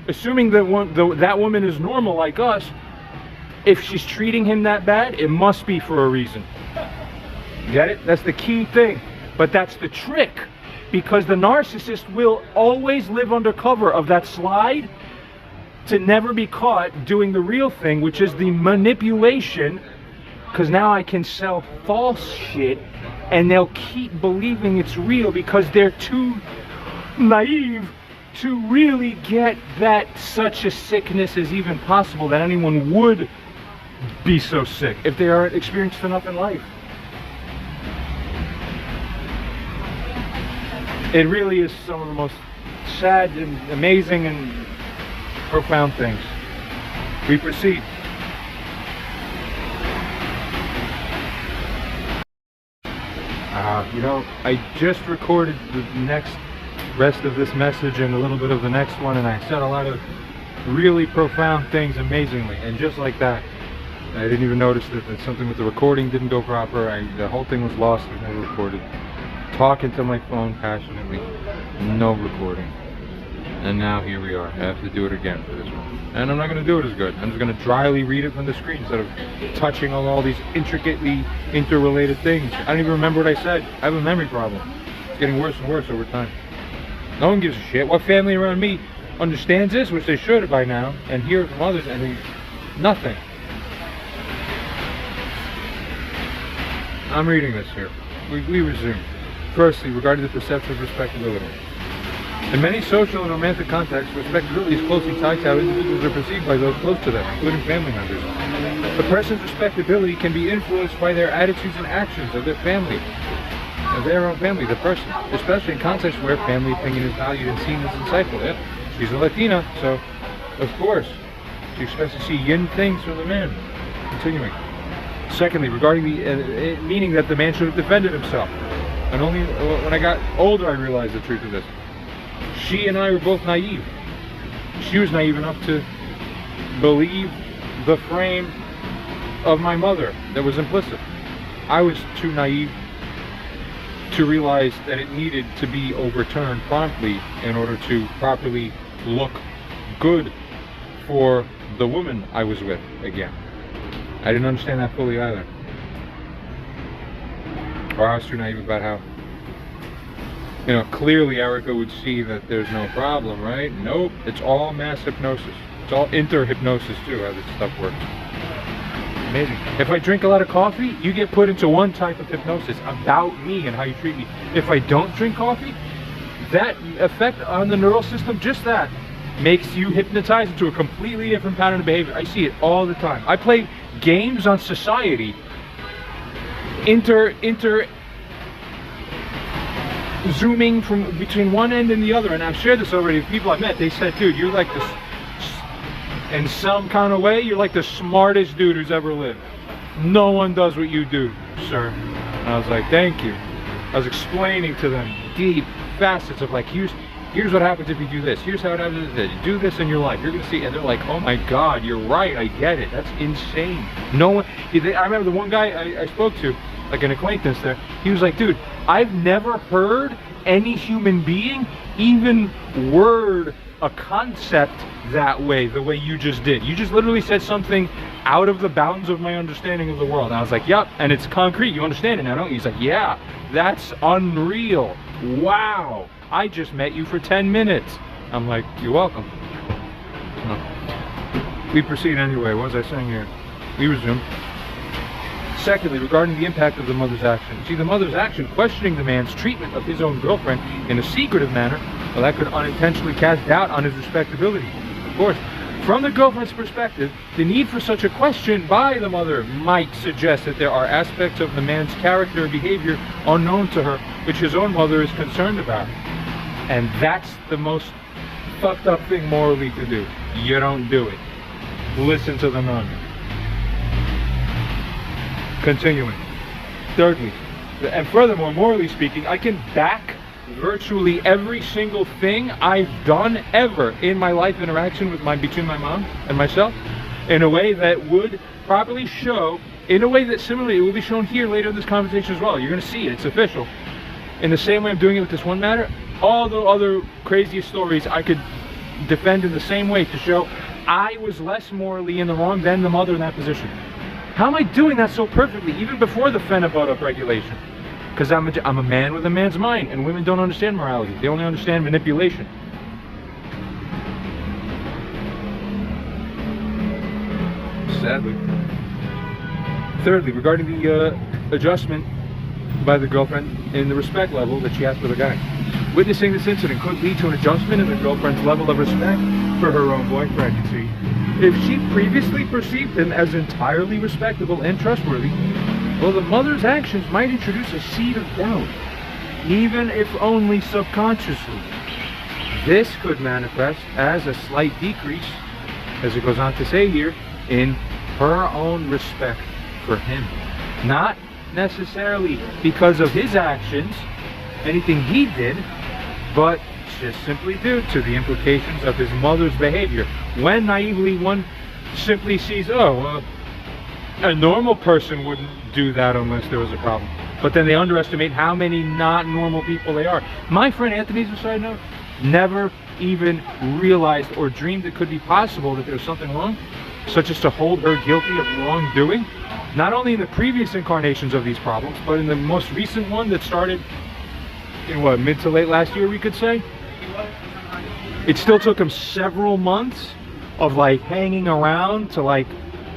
assuming that that woman is normal like us, if she's treating him that bad, it must be for a reason. Get it? That's the key thing. But that's the trick. Because the narcissist will always live under cover of that slide to never be caught doing the real thing, which is the manipulation. Because now I can sell false shit and they'll keep believing it's real because they're too naive to really get that such a sickness is even possible, that anyone would be so sick if they aren't experienced enough in life. It really is some of the most sad and amazing and profound things. We proceed. I just recorded the next rest of this message and a little bit of the next one, and I said a lot of really profound things amazingly, and just like that, I didn't even notice that something with the recording didn't go proper. The whole thing was lost. It was never recorded. Talking to my phone passionately, no recording. And now here we are. I have to do it again for this one. And I'm not going to do it as good. I'm just going to dryly read it from the screen instead of touching on all these intricately interrelated things. I don't even remember what I said. I have a memory problem. It's getting worse and worse over time. No one gives a shit. What family around me understands this, which they should by now, and hear it from others, and they, nothing. I'm reading this here. We resume. Firstly, regarding the perception of respectability. In many social and romantic contexts, respectability is closely tied to how individuals are perceived by those close to them, including family members. A person's respectability can be influenced by their attitudes and actions of their family, of their own family, the person, especially in contexts where family opinion is valued and seen as insightful. Yeah, she's a Latina, so of course she expects to see yin things from the man. Continuing. Secondly, regarding the meaning that the man should have defended himself. And only when I got older I realized the truth of this. She and I were both naive. She was naive enough to believe the frame of my mother that was implicit. I was too naive to realize that it needed to be overturned promptly in order to properly look good for the woman I was with again. I didn't understand that fully either. Or I was too naive about how, clearly Erica would see that there's no problem, right? Nope, it's all mass hypnosis. It's all inter-hypnosis too, how this stuff works. Amazing. If I drink a lot of coffee, you get put into one type of hypnosis about me and how you treat me. If I don't drink coffee, that effect on the neural system, just that, makes you hypnotized into a completely different pattern of behavior. I see it all the time. I play games on society, zooming from between one end and the other, and I've shared this already with people I met. They said, dude, you're like this, in some kind of way, you're like the smartest dude who's ever lived. No one does what you do, sir. And I was like, thank you. I was explaining to them deep facets of like, here's what happens if you do this. Here's how it happens if you do this in your life. You're gonna see, and they're like, oh my God, you're right, I get it. That's insane. No one, I remember the one guy I spoke to, like an acquaintance there, he was like, dude, I've never heard any human being even word a concept that way, the way you just did. You just literally said something out of the bounds of my understanding of the world. And I was like, yep, and it's concrete, you understand it now, don't you? He's like, yeah, that's unreal. Wow, I just met you for 10 minutes. I'm like, you're welcome. We proceed anyway. What was I saying here? We resume. Secondly, regarding the impact of the mother's action. See, the mother's action questioning the man's treatment of his own girlfriend in a secretive manner, well, that could unintentionally cast doubt on his respectability. Of course, from the girlfriend's perspective, the need for such a question by the mother might suggest that there are aspects of the man's character or behavior unknown to her, which his own mother is concerned about. And that's the most fucked up thing morally to do. You don't do it. Listen to the nun. Continuing. Thirdly, and furthermore, morally speaking, I can back virtually every single thing I've done ever in my life interaction with between my mom and myself in a way that would properly show, in a way that similarly it will be shown here later in this conversation as well. You're going to see it, it's official. In the same way I'm doing it with this one matter, all the other craziest stories I could defend in the same way to show I was less morally in the wrong than the mother in that position. How am I doing that so perfectly, even before the Fenabot regulation? Because I'm a man with a man's mind, and women don't understand morality. They only understand manipulation. Sadly. Thirdly, regarding the adjustment by the girlfriend in the respect level that she has for the guy. Witnessing this incident could lead to an adjustment in the girlfriend's level of respect for her own boyfriend, you see. If she previously perceived him as entirely respectable and trustworthy, well, the mother's actions might introduce a seed of doubt, even if only subconsciously. This could manifest as a slight decrease, as it goes on to say here, in her own respect for him. Not necessarily because of his actions, anything he did, but just simply due to the implications of his mother's behavior. When naively one simply sees, oh, a normal person wouldn't do that unless there was a problem. But then they underestimate how many not normal people they are. My friend Anthony's a side note, never even realized or dreamed it could be possible that there was something wrong, such as to hold her guilty of wrongdoing, not only in the previous incarnations of these problems, but in the most recent one that started in what, mid to late last year, we could say. It still took him several months of like hanging around to like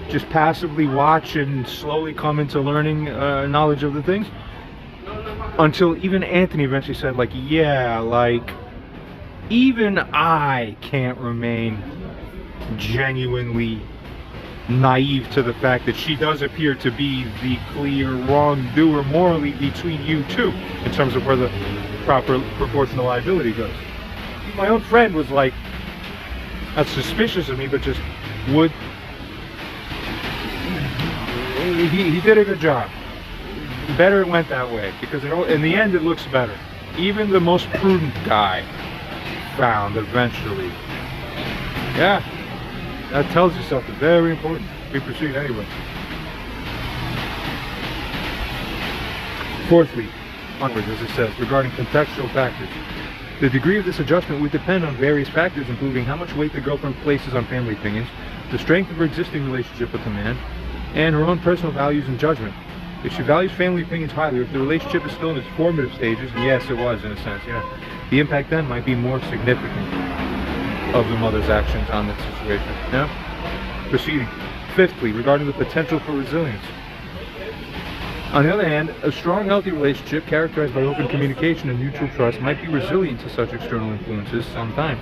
just passively watch and slowly come into learning knowledge of the things, until even Anthony eventually said, like, yeah, like, even I can't remain genuinely naive to the fact that she does appear to be the clear wrongdoer morally between you two, in terms of where the proper proportional liability goes. My own friend was like, not suspicious of me, but just would. He did a good job. Better it went that way, because in the end it looks better. Even the most prudent guy found eventually. Yeah, that tells you something very important. We proceed anyway. Fourthly, onwards, as it says, regarding contextual factors. The degree of this adjustment would depend on various factors, including how much weight the girlfriend places on family opinions, the strength of her existing relationship with the man, and her own personal values and judgment. If she values family opinions highly, or if the relationship is still in its formative stages, and yes, it was in a sense, yeah, the impact then might be more significant of the mother's actions on that situation. Yeah? Proceeding. Fifthly, regarding the potential for resilience. On the other hand, a strong, healthy relationship characterized by open communication and mutual trust might be resilient to such external influences sometimes.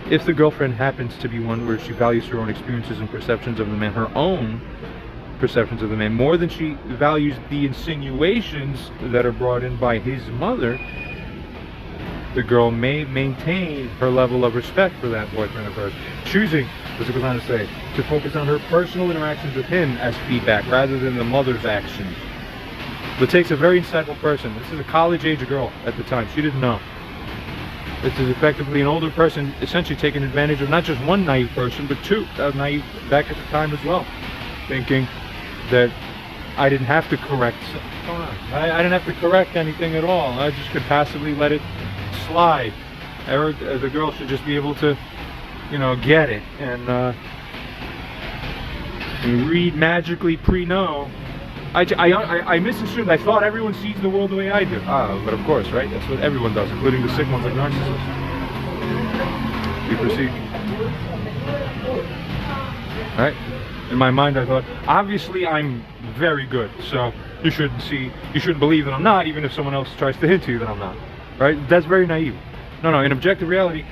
If the girlfriend happens to be one where she values her own experiences and perceptions of the man, her own perceptions of the man, more than she values the insinuations that are brought in by his mother, the girl may maintain her level of respect for that boyfriend of hers, choosing, as it goes on to say, to focus on her personal interactions with him as feedback rather than the mother's actions. But it takes a very insightful person. This is a college-age girl at the time. She didn't know. This is effectively an older person essentially taking advantage of not just one naive person, but two that was naive back at the time as well, thinking that I didn't have to correct. I didn't have to correct anything at all. I just could passively let it slide. The girl should just be able to, you know, get it and read magically pre-know. I misassumed. I thought everyone sees the world the way I do. But of course, right? That's what everyone does, including the sick ones like narcissists. We proceed. All right. In my mind, I thought, obviously, I'm very good, so you shouldn't believe that I'm not, even if someone else tries to hint to you that I'm not. Right? That's very naive. No. In objective reality,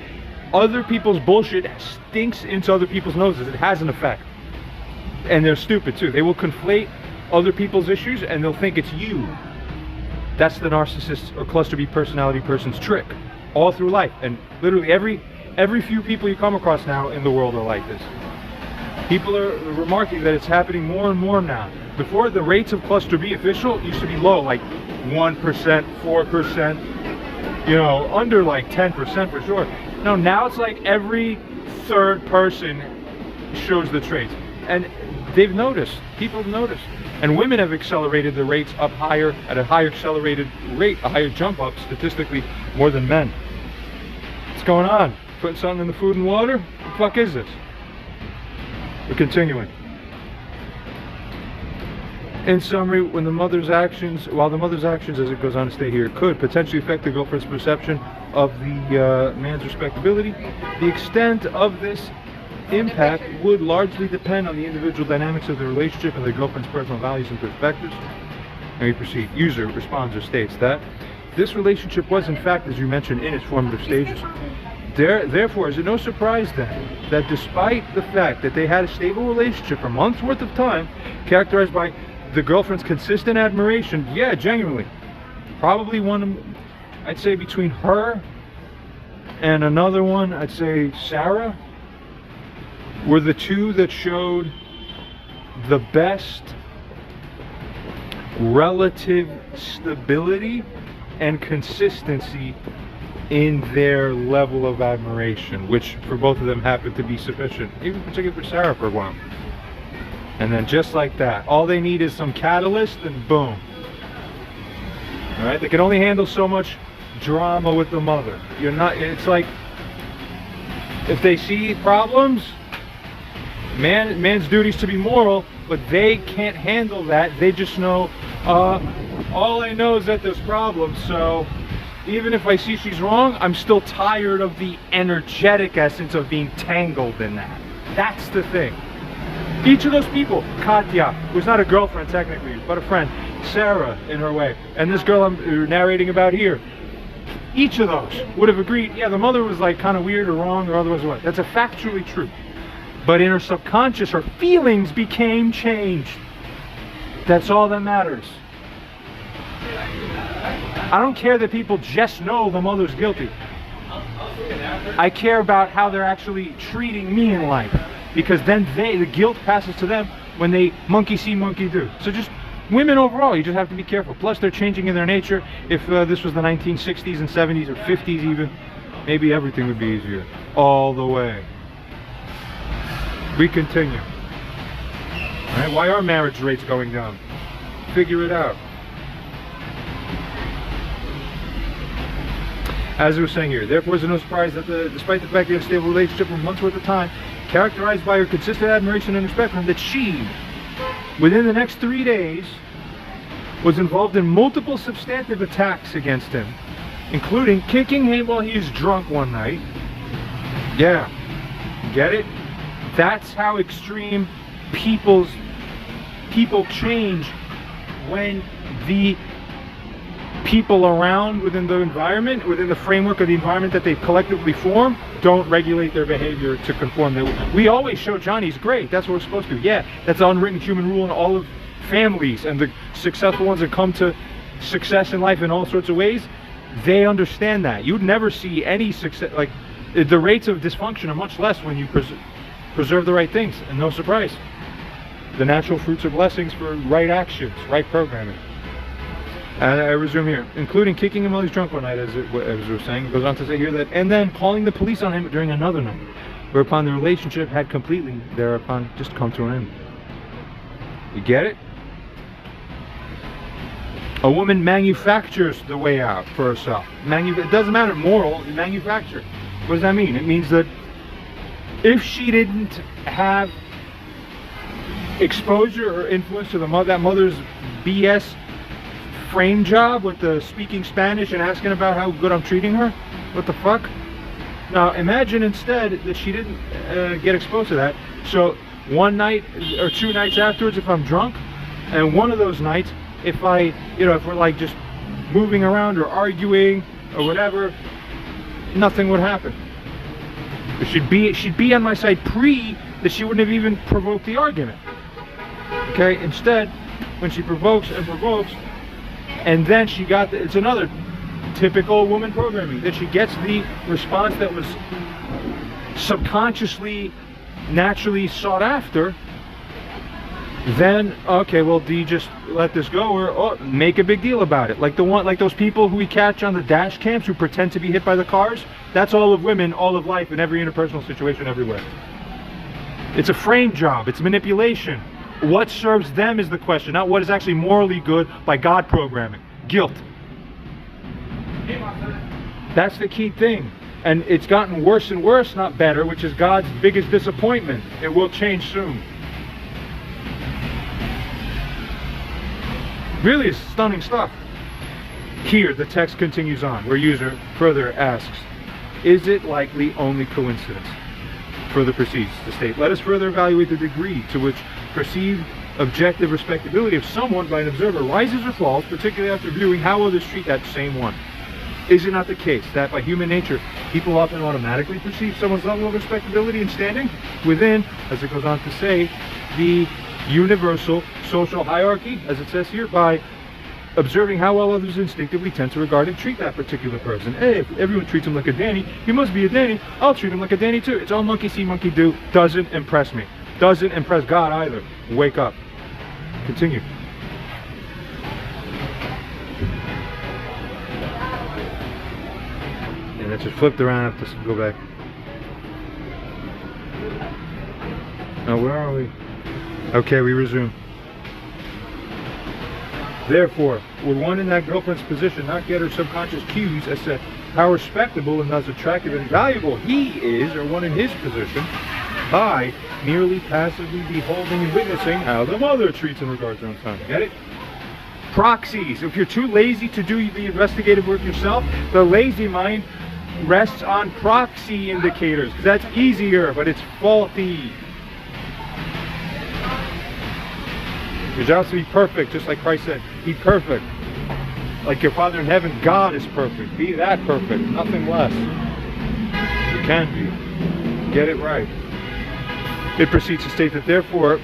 other people's bullshit stinks into other people's noses. It has an effect, and they're stupid too. They will conflate other people's issues and they'll think it's you. That's the narcissist or cluster B personality person's trick all through life, and literally every few people you come across now in the world are like this. People are remarking that it's happening more and more now. Before, the rates of cluster B official used to be low, like 1%, 4%, you know, under like 10% for sure. No, now it's like every third person shows the traits, and they've noticed, people have noticed. And women have accelerated the rates up higher, at a higher accelerated rate, a higher jump up statistically, more than men. What's going on? Putting something in the food and water? What the fuck is this? We're continuing. In summary, while the mother's actions, as it goes on to stay here, could potentially affect the girlfriend's perception of the man's respectability, the extent of this impact would largely depend on the individual dynamics of the relationship and the girlfriend's personal values and perspectives. And we proceed. User responds or states that this relationship was in fact, as you mentioned, in its formative stages. Therefore, is it no surprise then that despite the fact that they had a stable relationship for months worth of time, characterized by the girlfriend's consistent admiration, yeah, genuinely, probably one, I'd say between her and another one, I'd say Sarah, were the two that showed the best relative stability and consistency in their level of admiration, which for both of them happened to be sufficient, even particularly for Sarah for a while. And then just like that, all they need is some catalyst and boom. All right, they can only handle so much drama with the mother. You're not, it's like, if they see problems, man's duty is to be moral, but they can't handle that. They just know, all I know is that there's problems, so even if I see she's wrong, I'm still tired of the energetic essence of being tangled in that. That's the thing. Each of those people, Katya, who's not a girlfriend technically, but a friend, Sarah in her way, and this girl I'm narrating about here, each of those would have agreed, yeah, the mother was like kind of weird or wrong or otherwise what. That's a factually true. But in her subconscious, her feelings became changed. That's all that matters. I don't care that people just know the mother's guilty. I care about how they're actually treating me in life, because then the guilt passes to them when they monkey see, monkey do. So just women overall, you just have to be careful. Plus they're changing in their nature. If this was the 1960s and 70s or 50s even, maybe everything would be easier. All the way. We continue. All right, why are marriage rates going down? Figure it out. As I was saying here, therefore is it no surprise that despite the fact they had a stable relationship for months worth of time, characterized by her consistent admiration and respect for him, that she, within the next 3 days, was involved in multiple substantive attacks against him, including kicking him while he is drunk one night. Yeah, get it? That's how extreme people change when the people around within the environment, within the framework of the environment that they've collectively formed, don't regulate their behavior to conform. We always show Johnny's great, that's what we're supposed to. Yeah, that's an unwritten human rule in all of families, and the successful ones that come to success in life in all sorts of ways, they understand that. You'd never see any success, like the rates of dysfunction are much less when you preserve the right things, and no surprise. The natural fruits are blessings for right actions, right programming. And I resume here, including kicking him while he's drunk one night, as we were saying. It goes on to say here that, and then calling the police on him during another night, whereupon the relationship had completely, thereupon, just come to an end. You get it? A woman manufactures the way out for herself. It doesn't matter, moral, manufacture. What does that mean? It means that if she didn't have exposure or influence to that mother's BS frame job with the speaking Spanish and asking about how good I'm treating her, what the fuck? Now imagine instead that she didn't get exposed to that. So one night or 2 nights afterwards, if I'm drunk, and one of those nights, if I, if we're like just moving around or arguing or whatever, nothing would happen. She'd be on my side that she wouldn't have even provoked the argument. Okay, instead, when she provokes and provokes, and then she got, it's another typical woman programming, that she gets the response that was subconsciously, naturally sought after, then, okay, well, do you just let this go, or make a big deal about it? Like those people who we catch on the dash cams who pretend to be hit by the cars. That's all of women, all of life, in every interpersonal situation, everywhere. It's a frame job, it's manipulation. What serves them is the question, not what is actually morally good by God programming. Guilt. That's the key thing. And it's gotten worse and worse, not better, which is God's biggest disappointment. It will change soon. Really stunning stuff. Here, the text continues on, where user further asks, is it likely only coincidence? Further proceeds to state, let us further evaluate the degree to which perceived objective respectability of someone by an observer rises or falls, particularly after viewing how others treat that same one. Is it not the case that by human nature, people often automatically perceive someone's level of respectability and standing within, as it goes on to say, the universal social hierarchy, as it says here, by observing how well others instinctively tend to regard and treat that particular person? Hey, if everyone treats him like a Danny, he must be a Danny. I'll treat him like a Danny too. It's all monkey see, monkey do. Doesn't impress me. Doesn't impress God either. Wake up. Continue. And it just flipped around. I have to go back. Now, where are we? Okay, we resume. Therefore, would one in that girlfriend's position not get her subconscious cues as to how respectable and thus attractive and valuable he is, or one in his position, by merely passively beholding and witnessing how the mother treats and regards her own son? Get it? Proxies. If you're too lazy to do the investigative work yourself, the lazy mind rests on proxy indicators. That's easier, but it's faulty. Your job is to be perfect, just like Christ said. Be perfect. Like your Father in heaven, God is perfect. Be that perfect, nothing less. You can be. Get it right. It proceeds to state that therefore,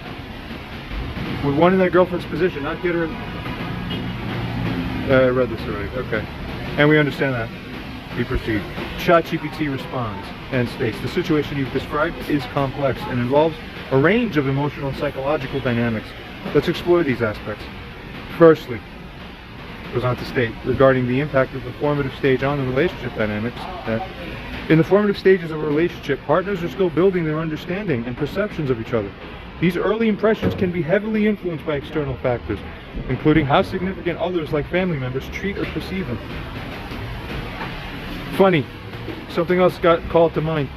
with one in that girlfriend's position, not get her... I read this already, okay. And we understand that. We proceed. ChatGPT responds and states, the situation you've described is complex and involves a range of emotional and psychological dynamics. Let's explore these aspects. Firstly, goes on to state, regarding the impact of the formative stage on the relationship dynamics, that in the formative stages of a relationship, partners are still building their understanding and perceptions of each other. These early impressions can be heavily influenced by external factors, including how significant others, like family members, treat or perceive them. Funny, something else got called to mind.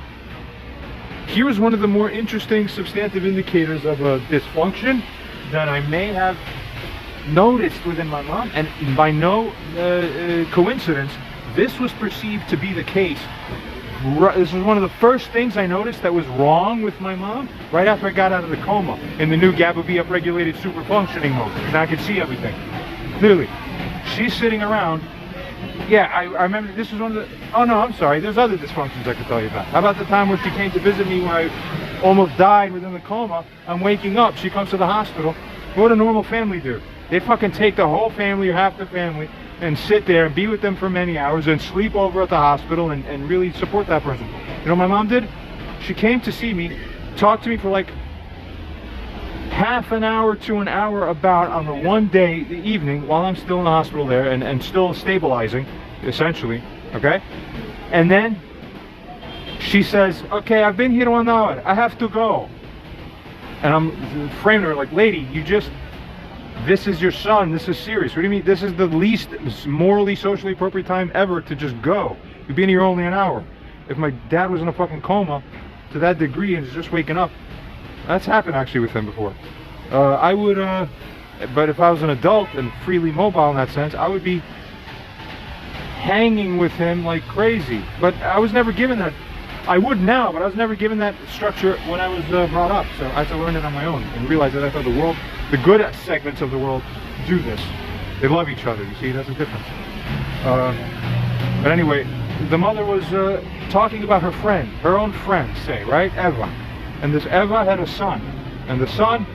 Here is one of the more interesting substantive indicators of a dysfunction that I may have noticed within my mom, and by no coincidence, this was perceived to be the case. This was one of the first things I noticed that was wrong with my mom right after I got out of the coma in the new GABA-B upregulated super functioning mode. Now I could see everything clearly. She's sitting around. Yeah, I remember this was one of the... Oh no, I'm sorry. There's other dysfunctions I could tell you about. How about the time where she came to visit me when I almost died within the coma? I'm waking up. She comes to the hospital. What a normal family do. They fucking take the whole family or half the family and sit there and be with them for many hours and sleep over at the hospital and really support that person. You know what my mom did? She came to see me, talked to me for like half an hour to an hour about on the one day, the evening, while I'm still in the hospital there and still stabilizing, essentially, okay? And then she says, okay, I've been here 1 hour, I have to go. And I'm framing her like, lady, you just, this is your son, this is serious. What do you mean? This is the least morally, socially appropriate time ever to just go. You've been here only an hour. If my dad was in a fucking coma to that degree and is just waking up, that's happened actually with him before. I would, but if I was an adult and freely mobile in that sense, I would be hanging with him like crazy. But I was never given that. I would now, but I was never given that structure when I was brought up. So I had to learn it on my own and realize that I thought the world, the good segments of the world do this. They love each other, you see, that's a difference. But anyway, the mother was talking about her friend, her own friend, say, right? Eva. And this Eva had a son. And the son,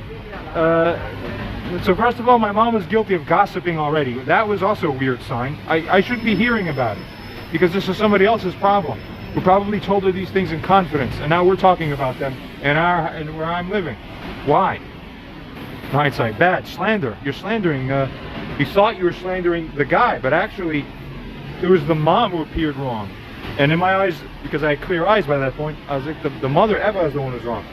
so first of all, my mom was guilty of gossiping already. That was also a weird sign. I shouldn't be hearing about it because this is somebody else's problem, who probably told her these things in confidence, and now we're talking about them and where I'm living. Why? Hindsight, bad, slander. You're slandering, you thought you were slandering the guy, but actually it was the mom who appeared wrong. And in my eyes, because I had clear eyes by that point, I was like, the mother, Eva, is the one who's wrong.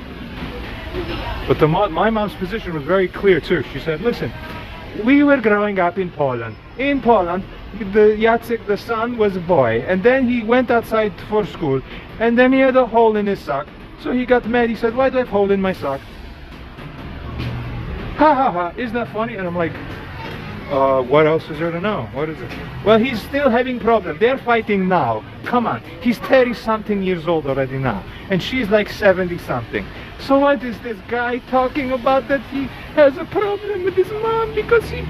But my mom's position was very clear too. She said, listen, we were growing up in Poland. In Poland, Jacek, the son, was a boy, and then he went outside for school, and then he had a hole in his sock. So he got mad. He said, why do I have a hole in my sock? Ha ha ha, isn't that funny? And I'm like, What else is there to know? What is it? Well, he's still having problems. They're fighting now. Come on. He's 30-something years old already now. And she's like 70-something. So what is this guy talking about that he has a problem with his mom because she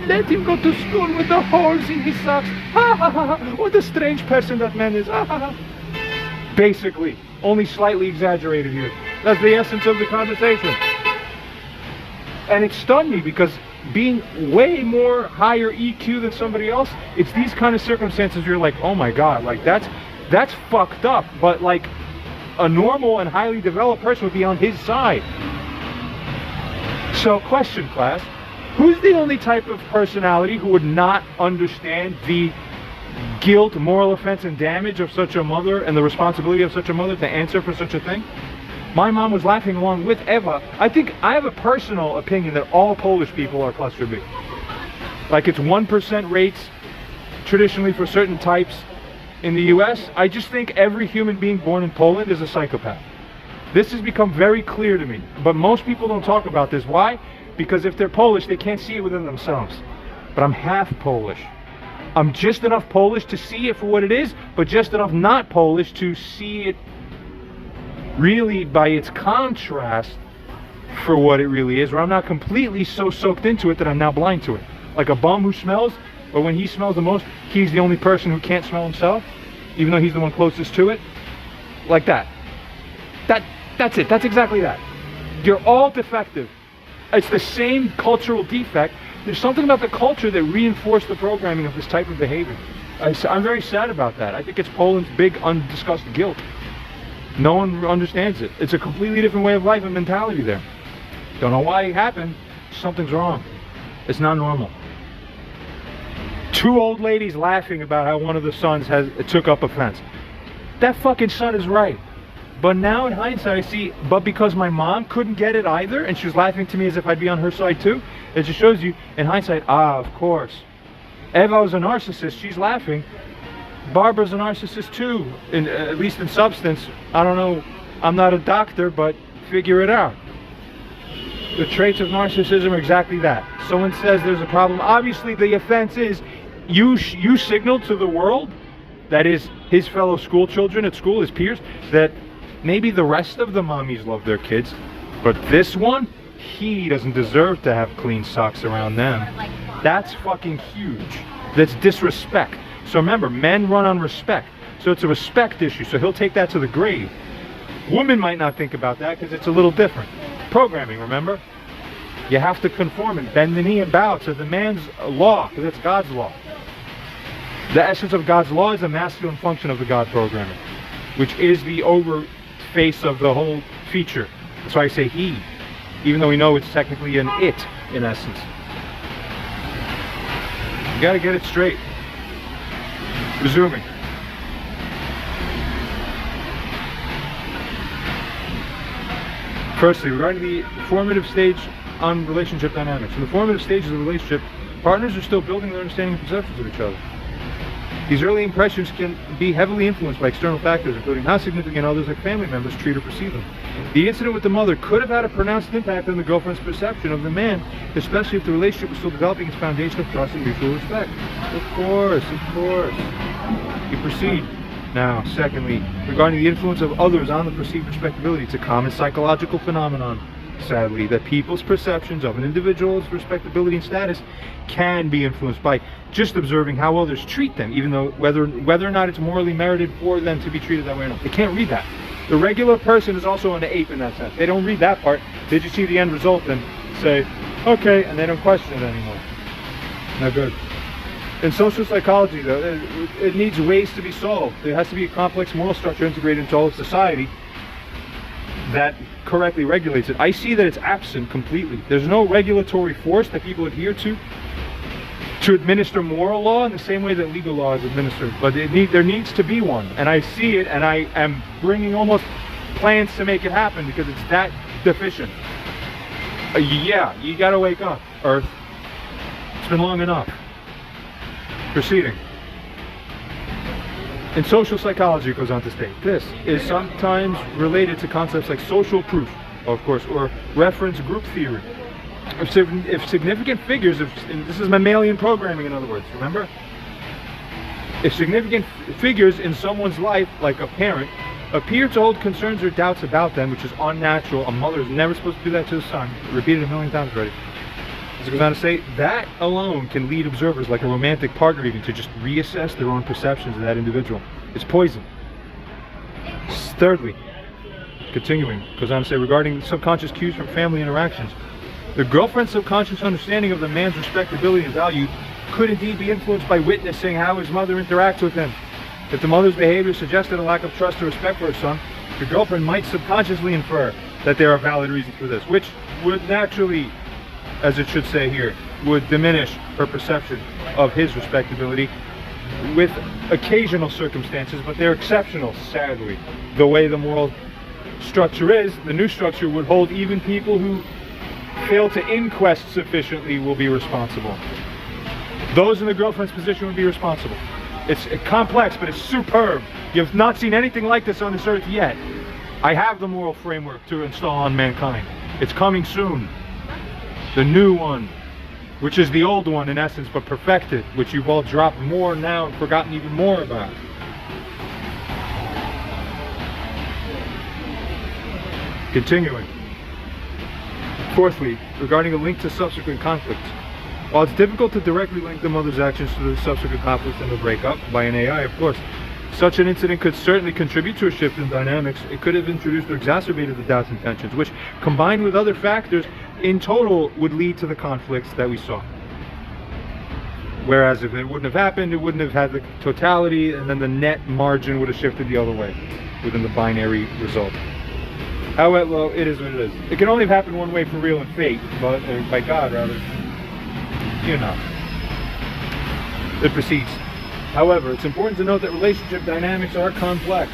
let him go to school with the holes in his socks? Ha ha ha ha. What a strange person that man is. Ha ha ha. Basically, only slightly exaggerated here. That's the essence of the conversation. And it stunned me because being way more higher EQ than somebody else, it's these kind of circumstances where you're like, oh my god, like that's fucked up. But like a normal and highly developed person would be on his side. So question, class, who's the only type of personality who would not understand the guilt, moral offense, and damage of such a mother and the responsibility of such a mother to answer for such a thing? My mom was laughing along with Eva. I think I have a personal opinion that all Polish people are cluster B. Like it's 1% rates traditionally for certain types in the US. I just think every human being born in Poland is a psychopath. This has become very clear to me, but most people don't talk about this. Why? Because if they're Polish, they can't see it within themselves. But I'm half Polish. I'm just enough Polish to see it for what it is, but just enough not Polish to see it really by its contrast for what it really is, where I'm not completely so soaked into it that I'm now blind to it. Like a bum who smells, but when he smells the most, he's the only person who can't smell himself, even though he's the one closest to it. Like that. That's it. That's exactly that. You're all defective. It's the same cultural defect. There's something about the culture that reinforced the programming of this type of behavior. I'm very sad about that. I think it's Poland's big undiscussed guilt. No one understands it. It's a completely different way of life and mentality there. Don't know why it happened. Something's wrong. It's not normal. Two old ladies laughing about how one of the sons took up offense. That fucking son is right. But now in hindsight I see, but because my mom couldn't get it either, and she was laughing to me as if I'd be on her side too, it just shows you, in hindsight, of course. Eva was a narcissist, she's laughing. Barbara's a narcissist too, at least in substance. I don't know, I'm not a doctor, but figure it out. The traits of narcissism are exactly that. Someone says there's a problem. Obviously the offense is you signal to the world, that is his fellow school children at school, his peers, that maybe the rest of the mommies love their kids, but this one, he doesn't deserve to have clean socks around them. That's fucking huge. That's disrespect. So remember, men run on respect. So it's a respect issue. So he'll take that to the grave. Women might not think about that because it's a little different. Programming, remember? You have to conform and bend the knee and bow to the man's law, because it's God's law. The essence of God's law is a masculine function of the God programming, which is the over face of the whole feature. That's why I say he, even though we know it's technically an it in essence. You gotta get it straight. Resuming. Firstly, regarding the formative stage on relationship dynamics. In the formative stages of the relationship, partners are still building their understanding and perceptions of each other. These early impressions can be heavily influenced by external factors, including how significant others like family members treat or perceive them. The incident with the mother could have had a pronounced impact on the girlfriend's perception of the man, especially if the relationship was still developing its foundation of trust and mutual respect. Of course, of course. You proceed. Now, secondly, regarding the influence of others on the perceived respectability, it's a common psychological phenomenon, sadly, that people's perceptions of an individual's respectability and status can be influenced by just observing how others treat them, even though whether or not it's morally merited for them to be treated that way or not. They can't read that. The regular person is also an ape in that sense. They don't read that part. They just see the end result and say, okay, and they don't question it anymore. No good. In social psychology, though, it needs ways to be solved. There has to be a complex moral structure integrated into all of society that correctly regulates it. I see that it's absent completely. There's no regulatory force that people adhere to administer moral law in the same way that legal law is administered. But there needs to be one, and I see it, and I am bringing almost plans to make it happen because it's that deficient. Yeah, you gotta wake up, Earth. It's been long enough. Proceeding. In social psychology, it goes on to state, this is sometimes related to concepts like social proof, of course, or reference group theory. If significant figures, and this is mammalian programming in other words, remember? If significant figures in someone's life, like a parent, appear to hold concerns or doubts about them, which is unnatural, a mother is never supposed to do that to the son, repeated a million times already. As it goes on to say, that alone can lead observers, like a romantic partner even, to just reassess their own perceptions of that individual. It's poison. Thirdly, continuing, goes on to say, regarding subconscious cues from family interactions, the girlfriend's subconscious understanding of the man's respectability and value could indeed be influenced by witnessing how his mother interacts with him. If the mother's behavior suggested a lack of trust or respect for her son, the girlfriend might subconsciously infer that there are valid reasons for this, which would naturally, as it should say here, would diminish her perception of his respectability, with occasional circumstances, but they're exceptional, sadly. The way the moral structure is, the new structure would hold even people who fail to inquest sufficiently will be responsible. Those in the girlfriend's position would be responsible. It's complex, but it's superb. You've not seen anything like this on this earth yet. I have the moral framework to install on mankind. It's coming soon. The new one, which is the old one in essence, but perfected, which you've all dropped more now and forgotten even more about. Continuing. Fourthly, regarding a link to subsequent conflicts. While it's difficult to directly link the mother's actions to the subsequent conflicts and the breakup by an AI, of course, such an incident could certainly contribute to a shift in dynamics. It could have introduced or exacerbated the doubts and tensions, which, combined with other factors, in total would lead to the conflicts that we saw. Whereas if it wouldn't have happened, it wouldn't have had the totality, and then the net margin would have shifted the other way within the binary result. However, well, it is what it is. It can only have happened one way for real in fate, but by God rather. You know. It proceeds. However, it's important to note that relationship dynamics are complex,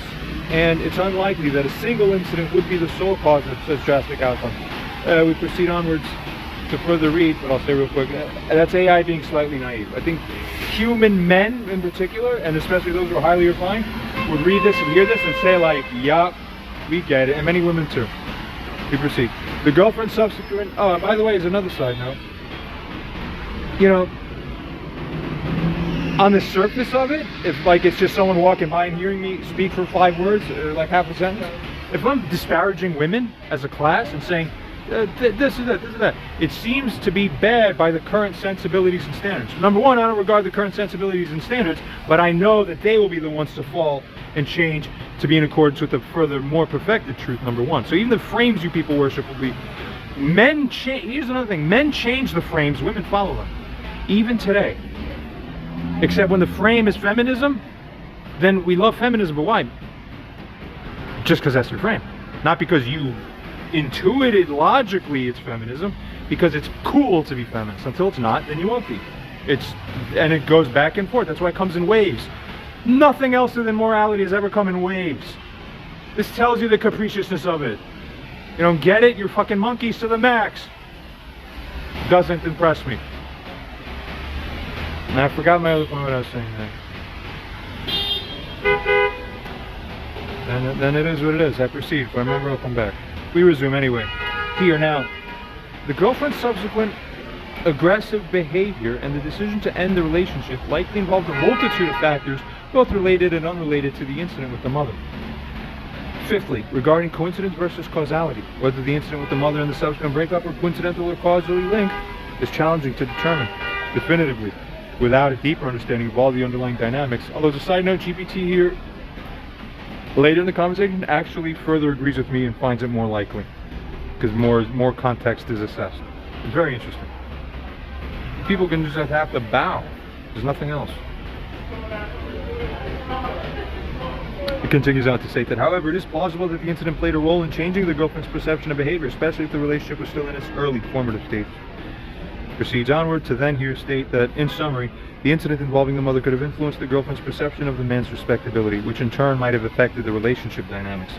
and it's unlikely that a single incident would be the sole cause of such drastic outcomes. We proceed onwards to further read, but I'll say real quick, that's AI being slightly naive. I think human men in particular, and especially those who are highly refined, would read this and hear this and say like, yup, we get it, and many women too. We proceed. The girlfriend's subsequent, oh, by the way, is another side note. You know, on the surface of it, if like it's just someone walking by and hearing me speak for 5 words, like half a sentence, if I'm disparaging women as a class and saying, this is that, it seems to be bad by the current sensibilities and standards. Number one, I don't regard the current sensibilities and standards, but I know that they will be the ones to fall and change to be in accordance with the further, more perfected truth, number one. So even the frames you people worship will be, men change, here's another thing, men change the frames, women follow them. Even today. Except when the frame is feminism, then we love feminism, but why? Just because that's your frame. Not because you intuited logically it's feminism, because it's cool to be feminist. Until it's not, then you won't be. And it goes back and forth. That's why it comes in waves. Nothing else than morality has ever come in waves. This tells you the capriciousness of it. You don't get it? You're fucking monkeys to the max. Doesn't impress me. And I forgot my other point, what I was saying there. Then it is what it is. I proceed. If I remember, I'll come back. We resume anyway. Here now. The girlfriend's subsequent aggressive behavior and the decision to end the relationship likely involved a multitude of factors, both related and unrelated to the incident with the mother. Fifthly, regarding coincidence versus causality, whether the incident with the mother and the subsequent breakup are coincidental or causally linked is challenging to determine definitively without a deeper understanding of all the underlying dynamics. Although as a side note, GPT here later in the conversation actually further agrees with me and finds it more likely because more context is assessed. It's very interesting. People can just have to bow. There's nothing else. It continues on to state that, however, it is plausible that the incident played a role in changing the girlfriend's perception of behavior, especially if the relationship was still in its early formative stage. Proceeds onward to then here state that, in summary, the incident involving the mother could have influenced the girlfriend's perception of the man's respectability, which in turn might have affected the relationship dynamics.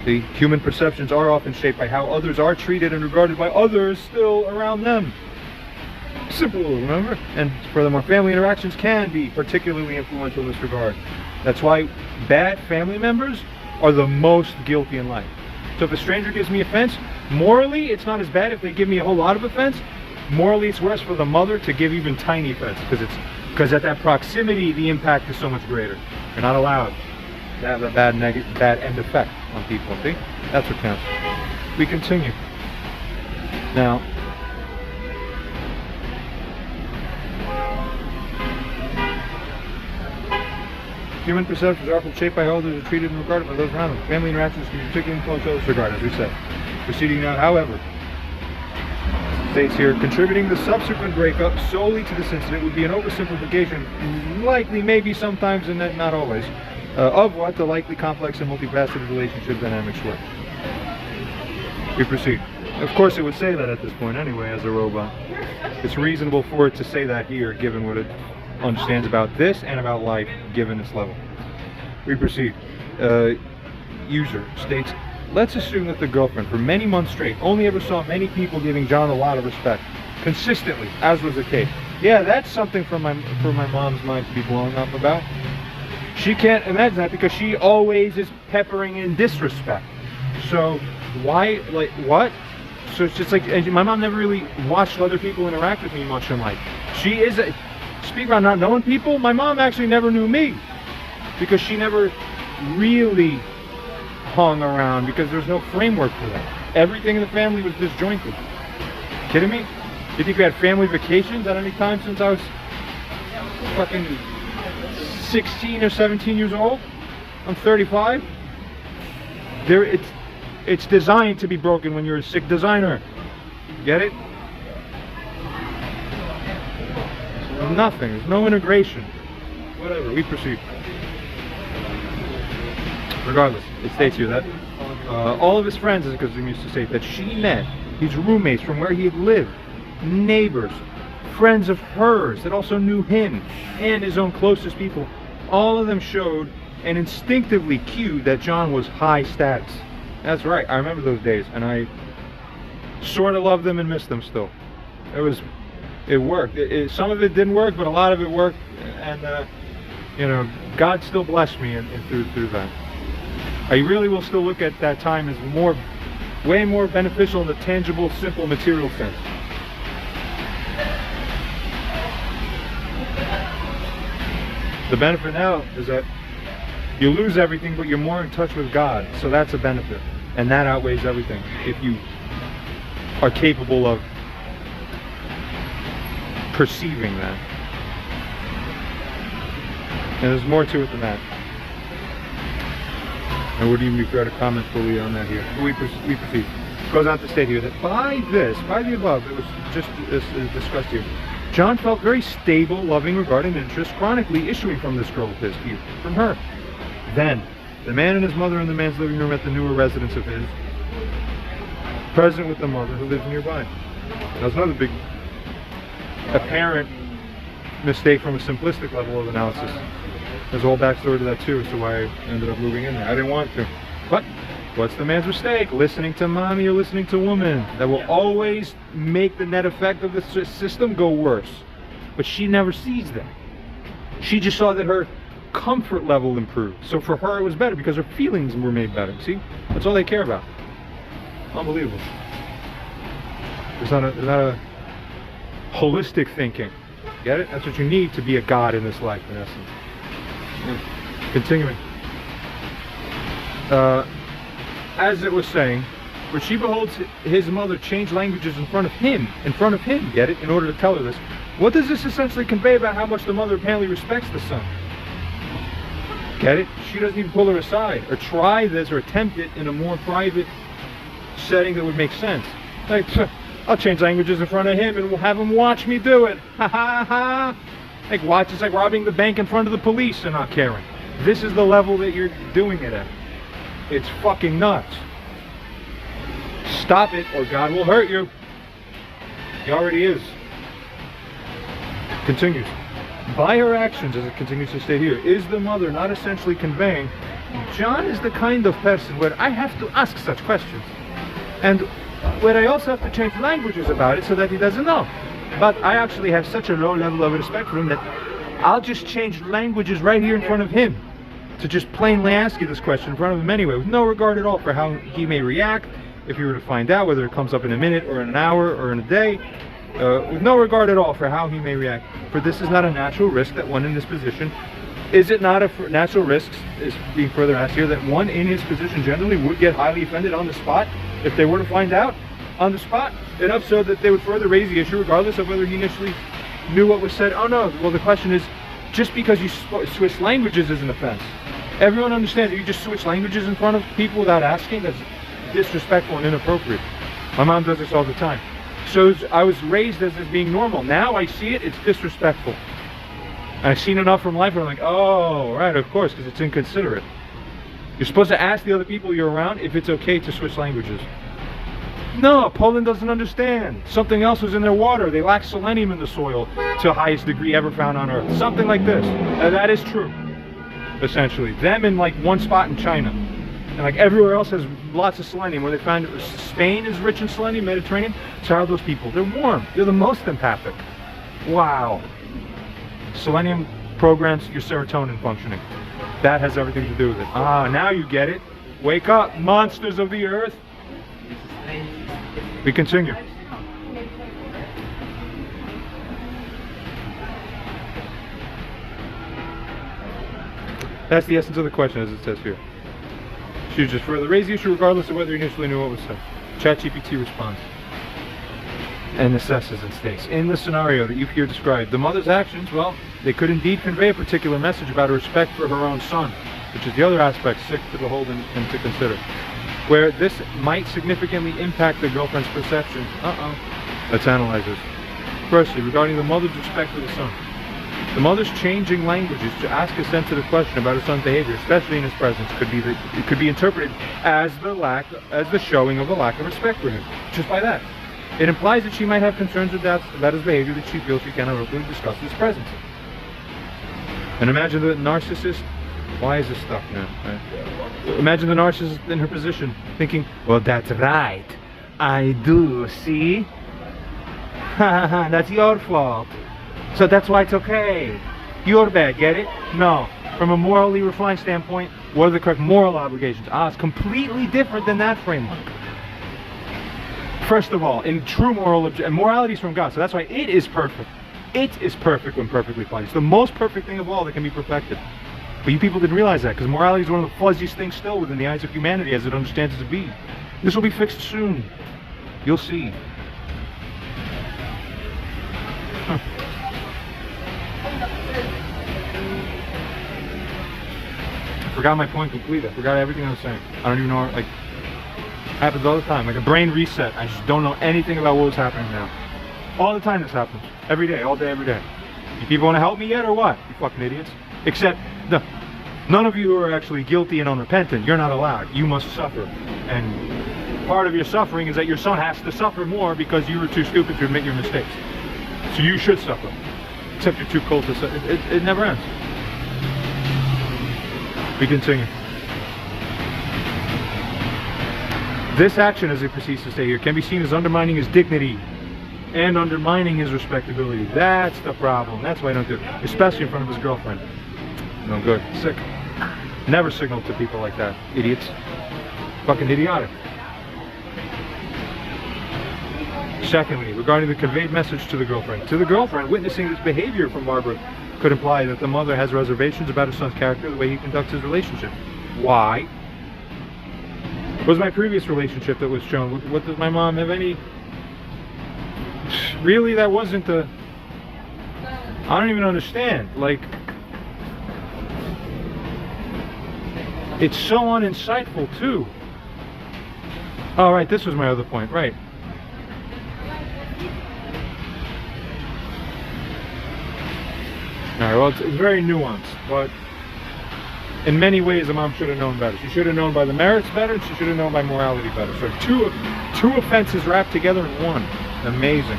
The human perceptions are often shaped by how others are treated and regarded by others still around them. Simple, remember? And furthermore, family interactions can be particularly influential in this regard. That's why bad family members are the most guilty in life. So if a stranger gives me offense, morally it's not as bad if they give me a whole lot of offense. Morally it's worse for the mother to give even tiny offense, because at that proximity the impact is so much greater. You're not allowed to have a bad end effect on people. See? That's what counts. We continue. Now, human perceptions are often shaped by how others are treated and regarded by those around them. Family interactions can be particularly influenced by this regard, as we said. Proceeding now, however, states here, contributing the subsequent breakup solely to this incident would be an oversimplification, likely, maybe, sometimes, and not always, of what the likely complex and multifaceted relationship dynamics were. We proceed. Of course it would say that at this point anyway, as a robot. It's reasonable for it to say that here, given what it understands about this and about life, given its level. We proceed. User states, let's assume that the girlfriend, for many months straight, only ever saw many people giving John a lot of respect, consistently, as was the case. Yeah, that's something for my mom's mind to be blowing up about. She can't imagine that because she always is peppering in disrespect. So why, like, what? So it's just like, my mom never really watched other people interact with me much in life. She is speak about not knowing people, my mom actually never knew me because she never really hung around, because there's no framework for that. Everything in the family was disjointed. Kidding me? You think we had family vacations at any time since I was fucking 16 or 17 years old? I'm 35. It's designed to be broken when you're a sick designer. Get it? Nothing. There's no integration. Whatever. We proceed. Regardless, it states here that all of his friends, as Kazumi used to say, that she met, his roommates from where he had lived, neighbors, friends of hers that also knew him, and his own closest people, all of them showed and instinctively cued that John was high status. That's right, I remember those days, and I sort of love them and miss them still. It worked. Some of it didn't work, but a lot of it worked, and you know, God still blessed me through that. I really will still look at that time as way more beneficial in the tangible, simple, material sense. The benefit now is that you lose everything, but you're more in touch with God, so that's a benefit, and that outweighs everything if you are capable of perceiving that. And there's more to it than that. I wouldn't even be fair to comment fully on that here. We proceed. It goes on to state here that by the above, it was just discussed here, John felt very stable, loving regard and interest chronically issuing from this girl of his, from her. Then, the man and his mother in the man's living room at the newer residence of his, present with the mother who lives nearby. That was another big apparent mistake from a simplistic level of analysis. There's a whole backstory to that too, as to why I ended up moving in there. I didn't want to. But what's the man's mistake? Listening to mommy or listening to woman. That will always make the net effect of the system go worse. But she never sees that. She just saw that her comfort level improved. So for her it was better because her feelings were made better. See? That's all they care about. Unbelievable. There's not a holistic thinking. Get it? That's what you need to be a god in this life, in essence. Continuing. As it was saying, where she beholds his mother change languages in front of him, get it, in order to tell her this. What does this essentially convey about how much the mother apparently respects the son? Get it? She doesn't even pull her aside, or try this, or attempt it in a more private setting that would make sense. Like, I'll change languages in front of him and we'll have him watch me do it. Ha ha ha. Like, watch, it's like robbing the bank in front of the police and not caring. This is the level that you're doing it at. It's fucking nuts. Stop it or God will hurt you. He already is. Continues. By her actions, as it continues to state here, is the mother not essentially conveying, John is the kind of person where I have to ask such questions. And where I also have to change languages about it so that he doesn't know. But I actually have such a low level of respect for him that I'll just change languages right here in front of him to just plainly ask you this question in front of him anyway, with no regard at all for how he may react, if you were to find out, whether it comes up in a minute or in an hour or in a day, with no regard at all for how he may react. For this is not a natural risk that one in this position, is it not a natural risk, is being further asked here, that one in his position generally would get highly offended on the spot if they were to find out on the spot, enough so that they would further raise the issue regardless of whether he initially knew what was said? Oh no, well the question is, just because you switch languages is an offense. Everyone understands that you just switch languages in front of people without asking, that's disrespectful and inappropriate. My mom does this all the time. So I was raised as being normal. Now I see it, it's disrespectful. And I've seen enough from life where I'm like, oh, right, of course, because it's inconsiderate. You're supposed to ask the other people you're around if it's okay to switch languages. No, Poland doesn't understand. Something else was in their water. They lack selenium in the soil to the highest degree ever found on Earth. Something like this. That is true, essentially. Them in like one spot in China. And like everywhere else has lots of selenium. Where they find Spain is rich in selenium, Mediterranean. So how are those people? They're warm. They're the most empathic. Wow. Selenium programs your serotonin functioning. That has everything to do with it. Ah, now you get it. Wake up, monsters of the earth. We continue. That's the essence of the question, as it says here. She would just further raise the issue regardless of whether you initially knew what was said. ChatGPT responds and assesses and states, in the scenario that you've here described, the mother's actions, well, they could indeed convey a particular message about her respect for her own son, which is the other aspect sick to behold and to consider, where this might significantly impact the girlfriend's perception. Let's analyze this. Firstly, regarding the mother's respect for the son. The mother's changing languages to ask a sensitive question about her son's behavior, especially in his presence, it could be interpreted as the showing of a lack of respect for him. Just by that. It implies that she might have concerns or doubts about his behavior that she feels she cannot openly discuss in his presence. And imagine the narcissist. Why is this stuck now? Right? Imagine the narcissist in her position, thinking, well, that's right. I do, see? That's your fault. So that's why it's okay. You're bad, get it? No. From a morally refined standpoint, what are the correct moral obligations? It's completely different than that framework. First of all, in true morality is from God, so that's why it is perfect. It is perfect when perfectly applied. It's the most perfect thing of all that can be perfected. But you people didn't realize that, because morality is one of the fuzziest things still within the eyes of humanity as it understands it to be. This will be fixed soon. You'll see. I forgot my point completely. I forgot everything I was saying. I don't even know, like, happens all the time. Like a brain reset. I just don't know anything about what was happening now. All the time this happens. Every day, all day, every day. You people want to help me yet or what? You fucking idiots. Except, none of you who are actually guilty and unrepentant, you're not allowed. You must suffer. And part of your suffering is that your son has to suffer more because you were too stupid to admit your mistakes. So you should suffer. Except you're too cold to suffer. It never ends. We continue. This action, as it proceeds to say here, can be seen as undermining his dignity and undermining his respectability. That's the problem. That's why I don't do it. Especially in front of his girlfriend. No good. Sick. Never signal to people like that. Idiots. Fucking idiotic. Secondly, regarding the conveyed message to the girlfriend. To the girlfriend, witnessing this behavior from Barbara could imply that the mother has reservations about her son's character, the way he conducts his relationship. Why? It was my previous relationship that was shown. What does my mom have any... Really, that wasn't the... I don't even understand. Like... It's so uninsightful, too. Oh, right, this was my other point, right. Alright, well, it's very nuanced, but in many ways the mom should have known better. She should have known by the merits better, and she should have known by morality better. So two offenses wrapped together in one. Amazing.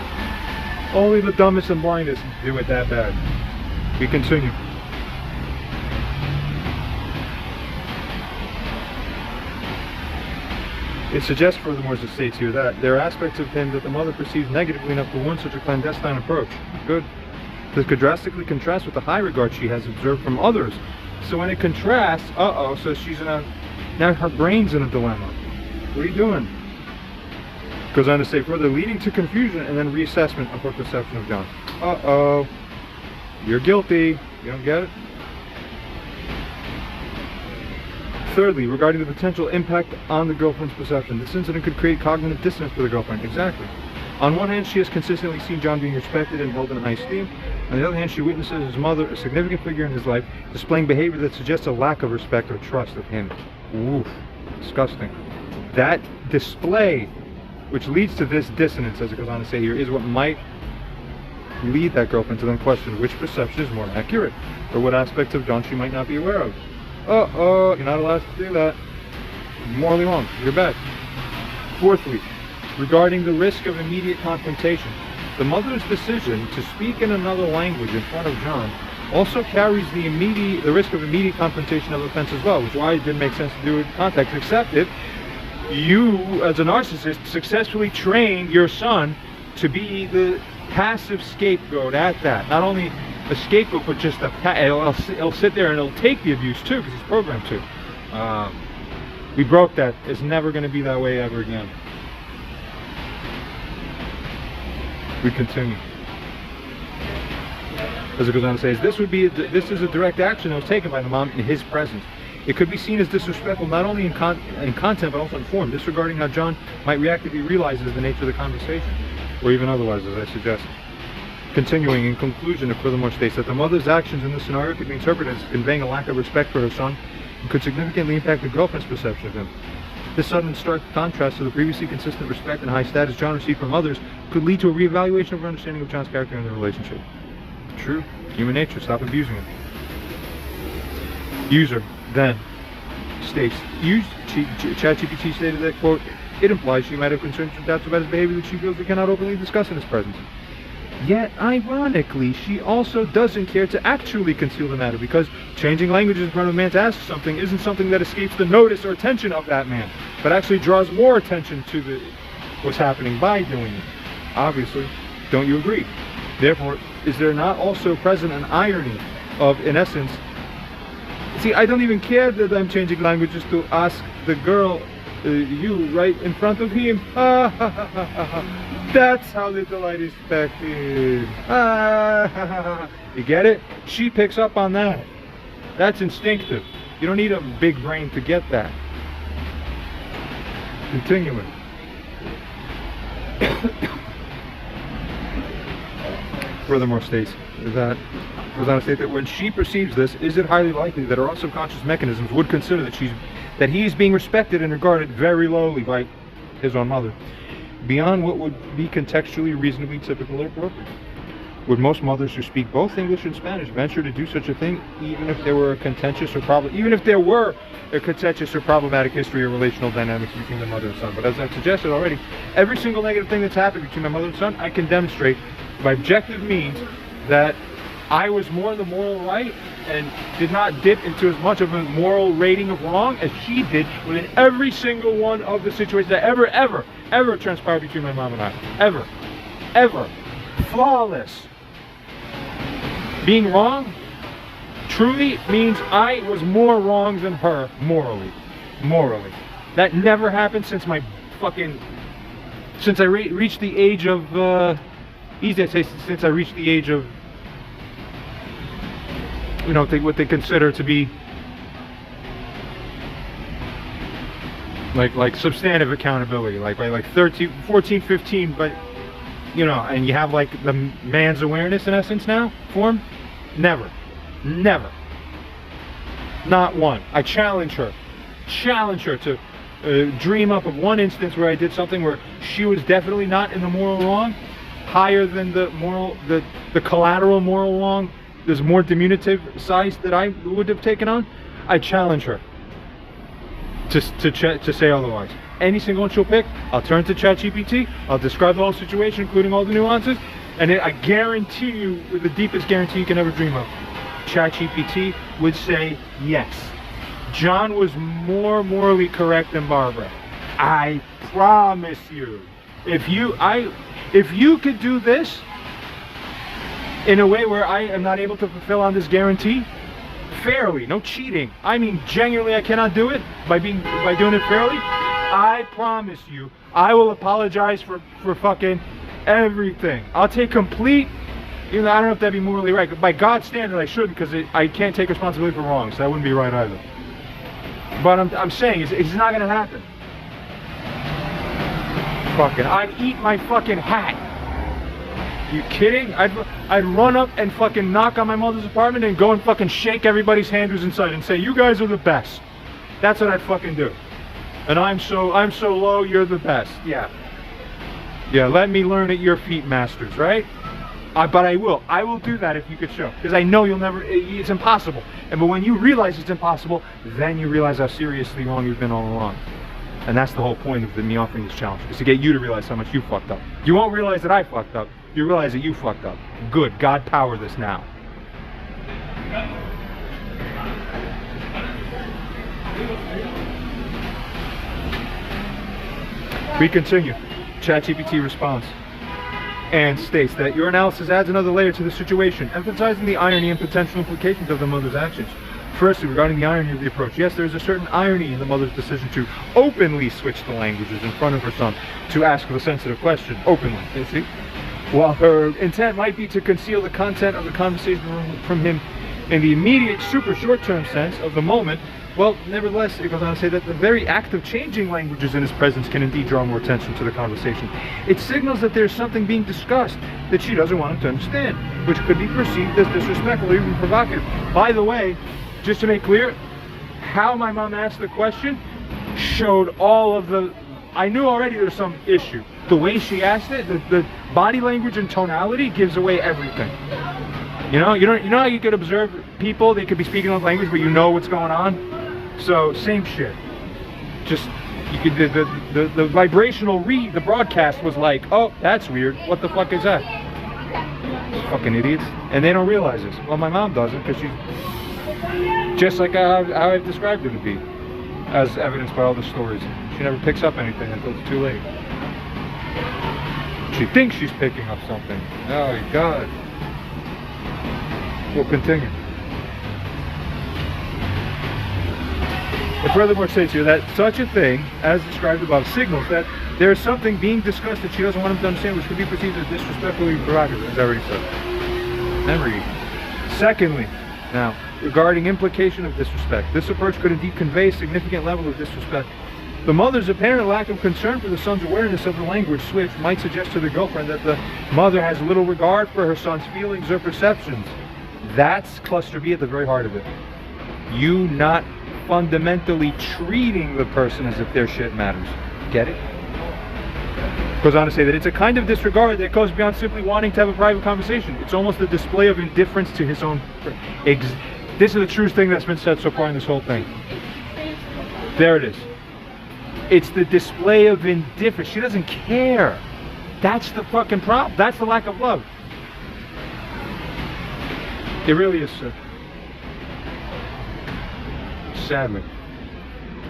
Only the dumbest and blindest do it that bad. We continue. It suggests furthermore, as it states here, that there are aspects of him that the mother perceives negatively enough to warrant such a clandestine approach. Good. This could drastically contrast with the high regard she has observed from others So when it contrasts, so she's in a, now her brain's in a dilemma. What are you doing? Goes on to say further, leading to confusion and then reassessment of her perception of John. You're guilty. You don't get it? Thirdly, regarding the potential impact on the girlfriend's perception, this incident could create cognitive dissonance for the girlfriend. Exactly. On one hand, she has consistently seen John being respected and held in high esteem. On the other hand, she witnesses his mother, a significant figure in his life, displaying behavior that suggests a lack of respect or trust of him. Oof. Disgusting. That display, which leads to this dissonance, as it goes on to say here, is what might lead that girlfriend to then question which perception is more accurate, or what aspects of John she might not be aware of. You're not allowed to do that. You're morally wrong. You're bad. Fourthly, regarding the risk of immediate confrontation, the mother's decision to speak in another language in front of John also carries the risk of immediate confrontation of offense as well, which is why it didn't make sense to do it in context, except if you, as a narcissist, successfully trained your son to be the passive scapegoat at that. Not only a scapegoat, but just he'll sit there and he'll take the abuse too, because he's programmed to. We broke that. It's never going to be that way ever again. We continue. As it goes on to say, this is a direct action that was taken by the mom in his presence. It could be seen as disrespectful not only in content but also in form, disregarding how John might react if he realizes the nature of the conversation, or even otherwise, as I suggested. Continuing, in conclusion, it furthermore states that the mother's actions in this scenario could be interpreted as conveying a lack of respect for her son and could significantly impact the girlfriend's perception of him. This sudden and stark contrast to the previously consistent respect and high status John received from others could lead to a reevaluation of her understanding of John's character in the relationship. True. Human nature. Stop abusing it. User then states, ChatGPT stated that, quote, it implies she might have concerns and doubts about his behavior that she feels we cannot openly discuss in his presence. Yet, ironically, she also doesn't care to actually conceal the matter, because changing languages in front of a man to ask something isn't something that escapes the notice or attention of that man, but actually draws more attention to what's happening by doing it. Obviously, don't you agree? Therefore, is there not also present an irony of, in essence, see, I don't even care that I'm changing languages to ask the girl, you, right in front of him. That's how little I respect him. You get it? She picks up on that. That's instinctive. You don't need a big brain to get that. Continuing. Furthermore states that when she perceives this, is it highly likely that her subconscious mechanisms would consider that he is being respected and regarded very lowly by his own mother, beyond what would be contextually reasonably typical or appropriate? Would most mothers who speak both English and Spanish venture to do such a thing, even if there were a contentious or problematic history or relational dynamics between the mother and son? But as I've suggested already, every single negative thing that's happened between my mother and son, I can demonstrate by objective means that I was more in the moral right and did not dip into as much of a moral rating of wrong as she did within every single one of the situations that ever transpired between my mom and I. Ever. Flawless. Being wrong truly means I was more wrong than her morally. That never happened since I reached the age of, since I reached the age of, what they consider to be like substantive accountability, like by like 13, 14, 15, but and you have like the man's awareness in essence now formed. Never, not one. I challenge her to dream up of one instance where I did something where she was definitely not in the moral wrong, higher than the collateral moral wrong. There's more diminutive size that I would have taken on. I challenge her to say otherwise. Any single one she'll pick, I'll turn to ChatGPT, I'll describe the whole situation, including all the nuances, and I guarantee you, with the deepest guarantee you can ever dream of, ChatGPT would say yes. John was more morally correct than Barbara. I promise you. If you could do this in a way where I am not able to fulfill on this guarantee, fairly, no cheating. I mean, genuinely, I cannot do it by doing it fairly. I promise you, I will apologize for fucking everything. I'll take complete, you know, I don't know if that'd be morally right, but by God's standard, I shouldn't, because I can't take responsibility for wrongs. So that wouldn't be right either. But I'm saying, it's not gonna happen. Fucking, I'd eat my fucking hat. You kidding? I'd run up and fucking knock on my mother's apartment and go and fucking shake everybody's hand who's inside and say, you guys are the best. That's what I'd fucking do. And I'm so low, you're the best. Yeah. Yeah, let me learn at your feet, masters, right? But I will do that if you could show. Because I know you'll never, it's impossible. But when you realize it's impossible, then you realize how seriously wrong you've been all along. And that's the whole point of me offering this challenge, is to get you to realize how much you fucked up. You won't realize that I fucked up. You realize that you fucked up. Good. God power this now. We continue. ChatGPT responds and states that your analysis adds another layer to the situation, emphasizing the irony and potential implications of the mother's actions. Firstly, regarding the irony of the approach, yes, there is a certain irony in the mother's decision to openly switch the languages in front of her son to ask the sensitive question openly, you see? While her intent might be to conceal the content of the conversation from him in the immediate, super short-term sense of the moment, well, nevertheless, it goes on to say that the very act of changing languages in his presence can indeed draw more attention to the conversation. It signals that there's something being discussed that she doesn't want him to understand, which could be perceived as disrespectful or even provocative. By the way, just to make clear, how my mom asked the question showed all of the, I knew already there's some issue. The way she asked it, the body language and tonality gives away everything. You know how you could observe people, they could be speaking another language, but you know what's going on? So, same shit. Just, you could, the vibrational read, the broadcast was like, oh, that's weird. What the fuck is that? Fucking idiots. And they don't realize this. Well, my mom doesn't, because she's just like how I've described her to be, as evidenced by all the stories. She never picks up anything until it's too late. She thinks she's picking up something. Oh, my God. We'll continue. It furthermore states here that such a thing, as described above, signals that there is something being discussed that she doesn't want him to understand, which could be perceived as disrespectful or provocative, as I already said. Memory. Secondly, now, regarding implication of disrespect, this approach could indeed convey a significant level of disrespect. The mother's apparent lack of concern for the son's awareness of the language switch might suggest to the girlfriend that the mother has little regard for her son's feelings or perceptions. That's cluster B at the very heart of it. You not fundamentally treating the person as if their shit matters. Get it? Goes on to say that it's a kind of disregard that goes beyond simply wanting to have a private conversation. It's almost a display of indifference to his own. This is the truest thing that's been said so far in this whole thing. There it is. It's the display of indifference. She doesn't care. That's the fucking problem. That's the lack of love. It really is, sir. Sadly.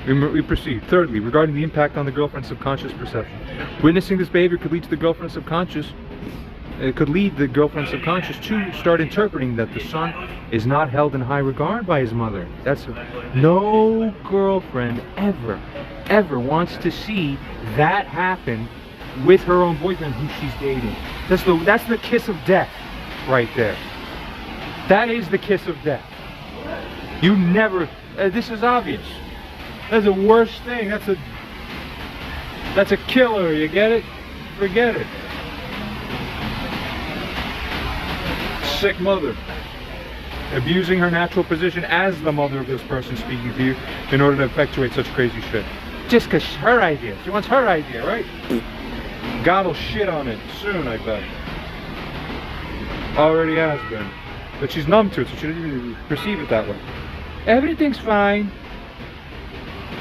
We proceed. Thirdly, regarding the impact on the girlfriend's subconscious perception. Witnessing this behavior could lead to the girlfriend's subconscious. It could lead the girlfriend's subconscious to start interpreting that the son is not held in high regard by his mother. No girlfriend ever wants to see that happen with her own boyfriend who she's dating. That's the kiss of death right there. That is the kiss of death. You never. This is obvious. That's the worst thing. That's a killer. You get it? Forget it. Sick mother. Abusing her natural position as the mother of this person speaking to you in order to effectuate such crazy shit. Just because her idea. She wants her idea, right? God will shit on it soon, I bet. Already has been. But she's numb to it, so she doesn't even perceive it that way. Everything's fine.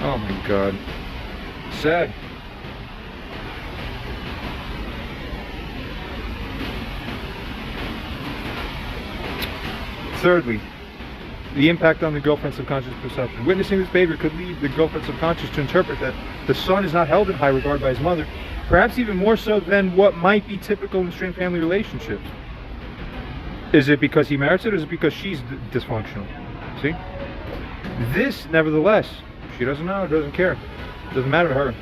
Oh my God. Sad. Thirdly, the impact on the girlfriend's subconscious perception. Witnessing this behavior could lead the girlfriend's subconscious to interpret that the son is not held in high regard by his mother, perhaps even more so than what might be typical in strained family relationships. Is it because he merits it, or is it because she's dysfunctional? See? This, nevertheless, she doesn't know, doesn't care. Doesn't matter to her.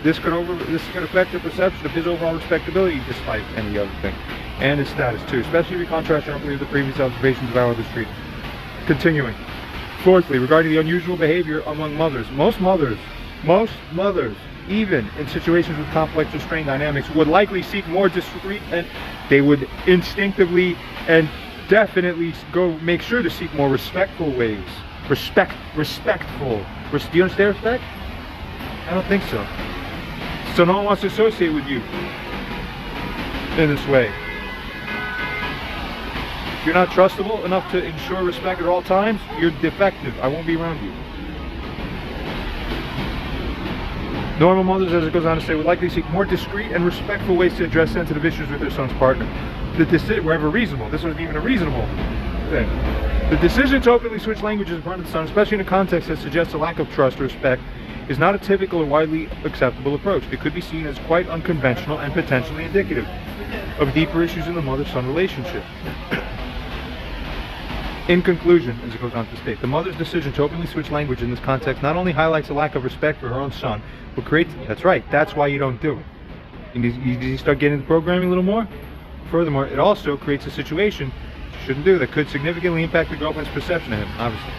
This could affect her perception of his overall respectability despite any other thing. And his status too, especially if you contrast sharply with the previous observations of how others treat him. Continuing. Fourthly, regarding the unusual behavior among mothers. Most mothers, even in situations with complex or strained dynamics, would likely seek more discreet, and they would instinctively and definitely make sure to seek more respectful ways. Respectful. Do you understand respect? I don't think so. So no one wants to associate with you in this way. If you're not trustable enough to ensure respect at all times, you're defective. I won't be around you. Normal mothers, as it goes on to say, would likely seek more discreet and respectful ways to address sensitive issues with their son's partner. Wherever reasonable. This wasn't even a reasonable thing. The decision to openly switch languages in front of the son, especially in a context that suggests a lack of trust or respect, is not a typical or widely acceptable approach. It could be seen as quite unconventional and potentially indicative of deeper issues in the mother-son relationship. In conclusion, as it goes on to state, the mother's decision to openly switch language in this context not only highlights a lack of respect for her own son, but creates, that's right, that's why you don't do it. You start getting into programming a little more. Furthermore, it also creates a situation you shouldn't do that could significantly impact the girlfriend's perception of him, obviously.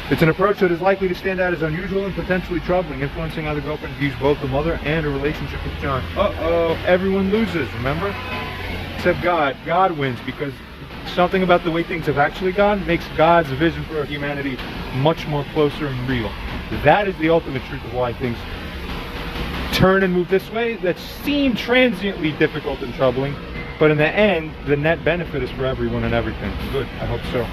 It's an approach that is likely to stand out as unusual and potentially troubling, influencing how the girlfriend views both the mother and her relationship with John. Uh-oh, everyone loses, remember? Except God. God wins because something about the way things have actually gone makes God's vision for humanity much more closer and real. That is the ultimate truth of why things turn and move this way that seem transiently difficult and troubling, but in the end, the net benefit is for everyone and everything. Good, I hope so.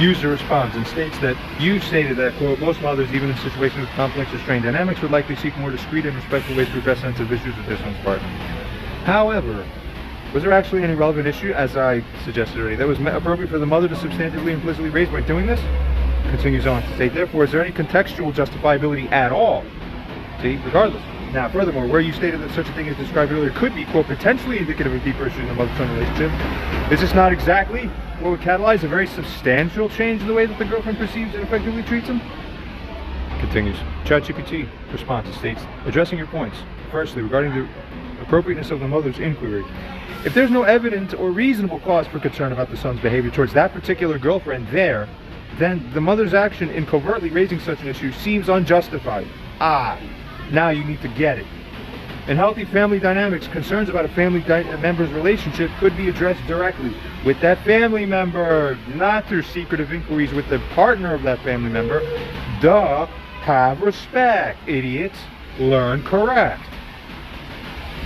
User responds and states that you stated that, quote, most mothers, even in situations with complex or strained dynamics, would likely seek more discreet and respectful ways to address sensitive issues with this one's partner. However, was there actually any relevant issue, as I suggested already, that was appropriate for the mother to substantively implicitly raise by doing this? Continues on to state, therefore, is there any contextual justifiability at all? See, regardless. Now, furthermore, where you stated that such a thing as described earlier could be, quote, potentially indicative of deeper issues in the mother-son relationship, is this not exactly what would catalyze a very substantial change in the way that the girlfriend perceives and effectively treats him? Continues. ChatGPT responds and states, addressing your points. Firstly, regarding the appropriateness of the mother's inquiry. If there's no evident or reasonable cause for concern about the son's behavior towards that particular girlfriend there, then the mother's action in covertly raising such an issue seems unjustified. Ah, now you need to get it. In healthy family dynamics, concerns about a family member's relationship could be addressed directly with that family member, not through secretive inquiries with the partner of that family member. Duh, have respect, idiots. Learn correct.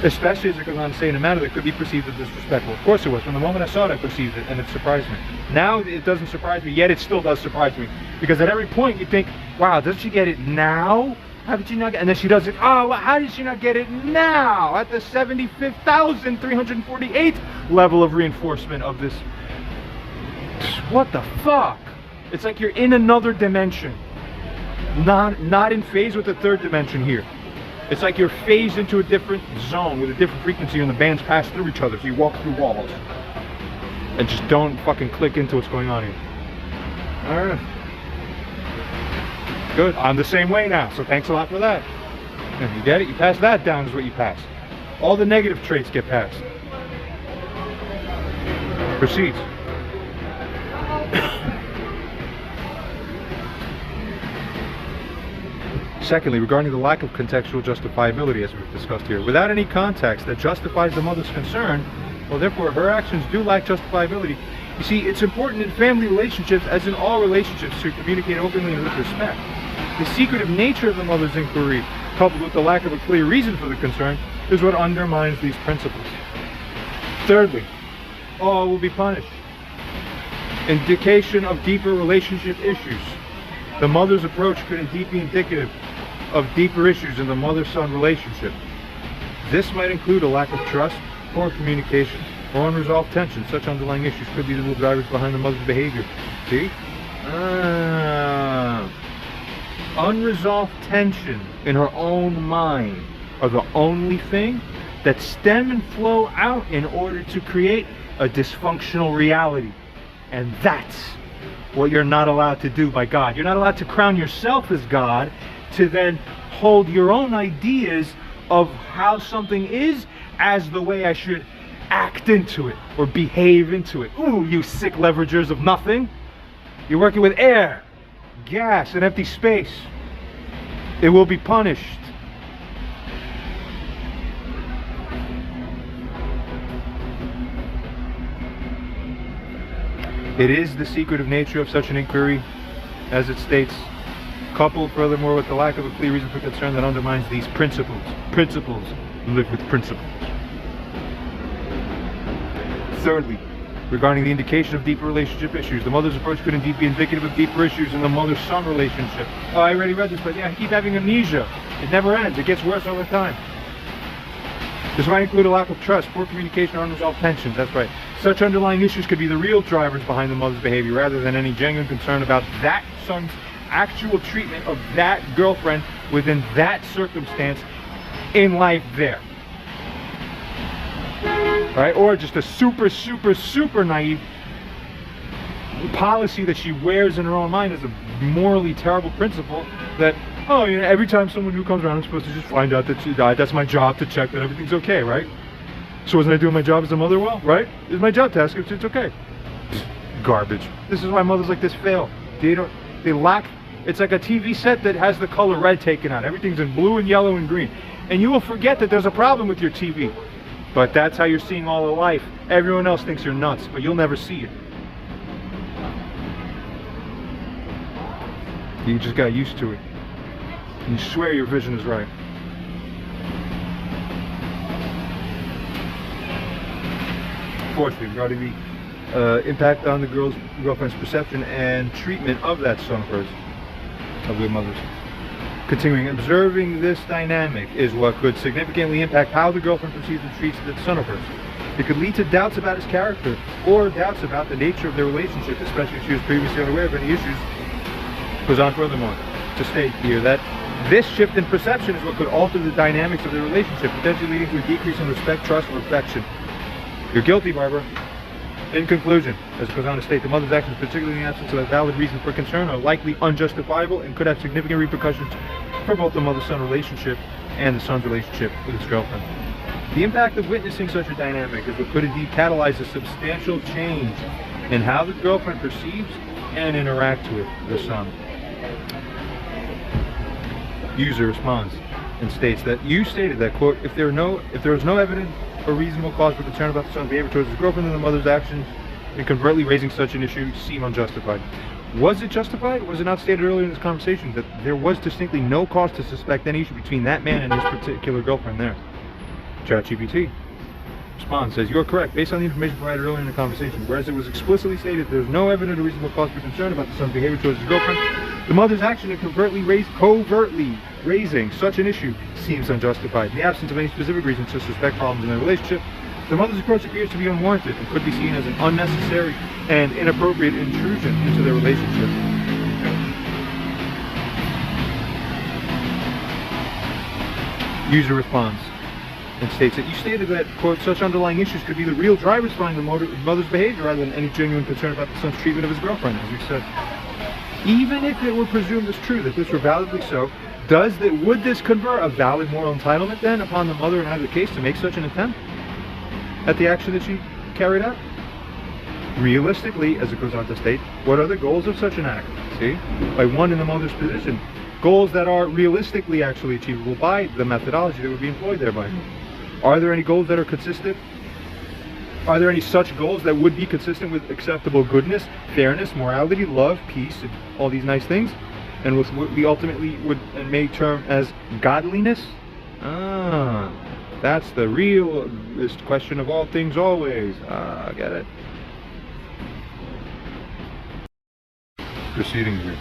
Especially, as it goes on to say, in a manner that could be perceived as disrespectful. Of course it was. From the moment I saw it, I perceived it, and it surprised me. Now it doesn't surprise me, yet it still does surprise me. Because at every point you think, wow, doesn't she get it now? How did she not get it? And then she does it, oh, well, how did she not get it now? At the 75,348th level of reinforcement of this. What the fuck? It's like you're in another dimension. Not in phase with the third dimension here. It's like you're phased into a different zone with a different frequency and the bands pass through each other, so you walk through walls. And just don't fucking click into what's going on here. Alright. Good. I'm the same way now, so thanks a lot for that. And you get it? You pass that down is what you pass. All the negative traits get passed. Proceeds. Secondly, regarding the lack of contextual justifiability, as we've discussed here, without any context that justifies the mother's concern, well, therefore, her actions do lack justifiability. You see, it's important in family relationships, as in all relationships, to communicate openly and with respect. The secretive nature of the mother's inquiry, coupled with the lack of a clear reason for the concern, is what undermines these principles. Thirdly, all will be punished. Indication of deeper relationship issues. The mother's approach could indeed be indicative of deeper issues in the mother-son relationship. This might include a lack of trust, poor communication, or unresolved tension. Such underlying issues could be the drivers behind the mother's behavior. See? Unresolved tension in her own mind are the only thing that stem and flow out in order to create a dysfunctional reality. And that's what you're not allowed to do by God. You're not allowed to crown yourself as God to then hold your own ideas of how something is as the way I should act into it or behave into it. Ooh, you sick leveragers of nothing. You're working with air, gas, and empty space. It will be punished. It is the secretive nature of such an inquiry, as it states, coupled furthermore with the lack of a clear reason for concern that undermines these principles. Principles live with principles. Thirdly, regarding the indication of deeper relationship issues, the mother's approach could indeed be indicative of deeper issues in the mother-son relationship. Oh, I already read this, but yeah, I keep having amnesia. It never ends. It gets worse all the time. This might include a lack of trust, poor communication, or unresolved tensions. That's right. Such underlying issues could be the real drivers behind the mother's behavior, rather than any genuine concern about that son's actual treatment of that girlfriend within that circumstance in life there. Right? Or just a super naive policy that she wears in her own mind as a morally terrible principle that, oh, you know, every time someone new comes around, I'm supposed to just find out that she died. That's my job to check that everything's okay, right? So wasn't I doing my job as a mother well, right? It's my job to ask if it's okay. Garbage. This is why mothers like this fail. They lack, it's like a TV set that has the color red taken out. Everything's in blue and yellow and green. And you will forget that there's a problem with your TV. But that's how you're seeing all of life. Everyone else thinks you're nuts, but you'll never see it. You just got used to it. You swear your vision is right. Fourthly, regarding the impact on the girlfriend's perception and treatment of that son of hers, of their mothers. Continuing, observing this dynamic is what could significantly impact how the girlfriend perceives and treats the son of hers. It could lead to doubts about his character or doubts about the nature of their relationship, especially if she was previously unaware of any issues. Goes on furthermore to state here that this shift in perception is what could alter the dynamics of the relationship, potentially leading to a decrease in respect, trust, or affection. You're guilty, Barbara. In conclusion, as it goes on to state, the mother's actions, particularly in the absence of a valid reason for concern, are likely unjustifiable and could have significant repercussions for both the mother-son relationship and the son's relationship with his girlfriend. The impact of witnessing such a dynamic is what could indeed catalyze a substantial change in how the girlfriend perceives and interacts with the son. User responds and states that you stated that, quote, if there is no evidence or reasonable cause for concern about the son's behavior towards his girlfriend, then the mother's actions in covertly raising such an issue seem unjustified. Was it justified? Was it not stated earlier in this conversation that there was distinctly no cause to suspect any issue between that man and his particular girlfriend there? ChatGPT responds, says, you are correct, based on the information provided earlier in the conversation. Whereas it was explicitly stated there is no evident or reasonable cause for concern about the son's behavior towards his girlfriend, the mother's action in covertly raising such an issue seems unjustified. In the absence of any specific reason to suspect problems in their relationship, the mother's approach appears to be unwarranted and could be seen as an unnecessary and inappropriate intrusion into their relationship. User responds and states that you stated that, quote, such underlying issues could be the real drivers behind the mother's behavior rather than any genuine concern about the son's treatment of his girlfriend, as we said. Even if it were presumed as true that this were validly so, would this confer a valid moral entitlement then upon the mother in either case to make such an attempt at the action that she carried out? Realistically, as it goes on to state, what are the goals of such an act? See, by one in the mother's position, goals that are realistically actually achievable by the methodology that would be employed thereby. Are there any goals that are consistent? Are there any such goals that would be consistent with acceptable goodness, fairness, morality, love, peace, and all these nice things? And with what we ultimately would and may term as godliness? Ah, that's the realest question of all things always. Ah, I get it. Proceeding here.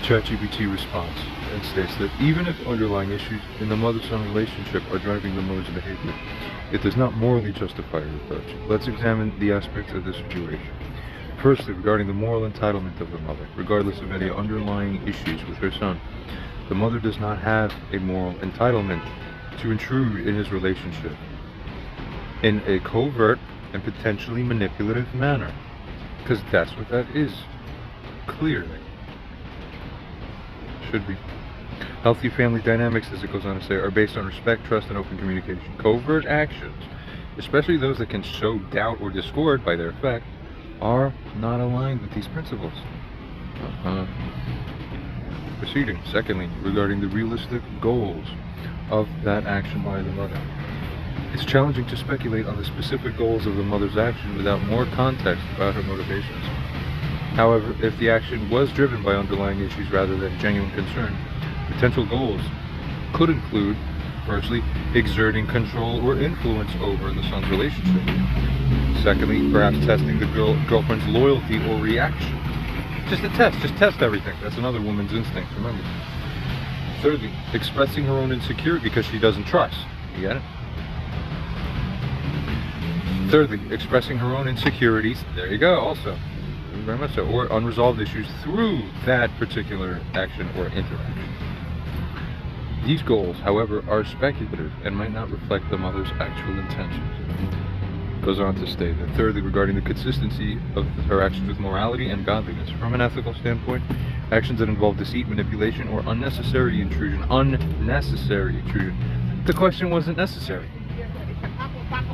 ChatGPT responds and states that even if underlying issues in the mother-son relationship are driving the mother's behavior, it does not morally justify her approach. Let's examine the aspects of this situation. Firstly, regarding the moral entitlement of the mother, regardless of any underlying issues with her son, the mother does not have a moral entitlement to intrude in his relationship in a covert and potentially manipulative manner. Because that's what that is. Clearly. Should be. Healthy family dynamics, as it goes on to say, are based on respect, trust, and open communication. Covert actions, especially those that can sow doubt or discord by their effect, are not aligned with these principles. Proceeding. Secondly, regarding the realistic goals of that action by the mother. It's challenging to speculate on the specific goals of the mother's action without more context about her motivations. However, if the action was driven by underlying issues rather than genuine concern, potential goals could include, firstly, exerting control or influence over the son's relationship. Secondly, perhaps testing the girlfriend's loyalty or reaction. Just a test, just test everything. That's another woman's instinct, remember. Thirdly, expressing her own insecurity because she doesn't trust. You get it? Thirdly, expressing her own insecurities, there you go, also, very much so, or unresolved issues through that particular action or interaction. These goals, however, are speculative and might not reflect the mother's actual intentions. Goes on to state that thirdly, regarding the consistency of her actions with morality and godliness. From an ethical standpoint, actions that involve deceit, manipulation, or unnecessary intrusion. The question wasn't necessary.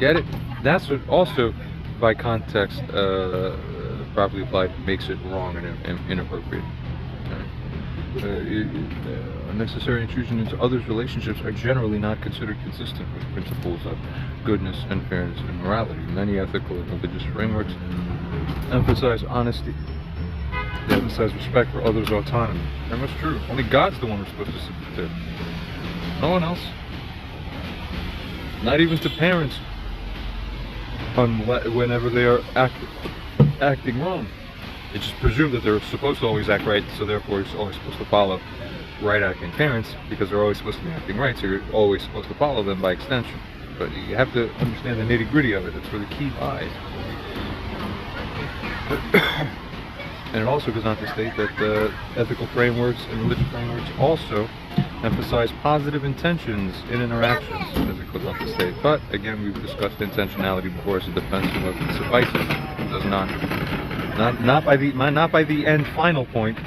Get it? That's what also, by context, properly applied, makes it wrong and inappropriate. Unnecessary intrusion into others' relationships are generally not considered consistent with principles of goodness and fairness and morality. Many ethical and religious frameworks emphasize honesty. They emphasize respect for others' autonomy. And that's true. Only God's the one we're supposed to submit to. No one else. Not even to parents. Whenever they are acting wrong. They just presume that they're supposed to always act right, so therefore it's always supposed to follow right acting parents, because they're always supposed to be acting right, so you're always supposed to follow them by extension. But you have to understand the nitty-gritty of it. That's where the key lies. And it also goes on to state that ethical frameworks and religious frameworks also emphasize positive intentions in interactions, as it goes on to state. But again, we've discussed intentionality before as a defensive of it suffices. It does not by the end final point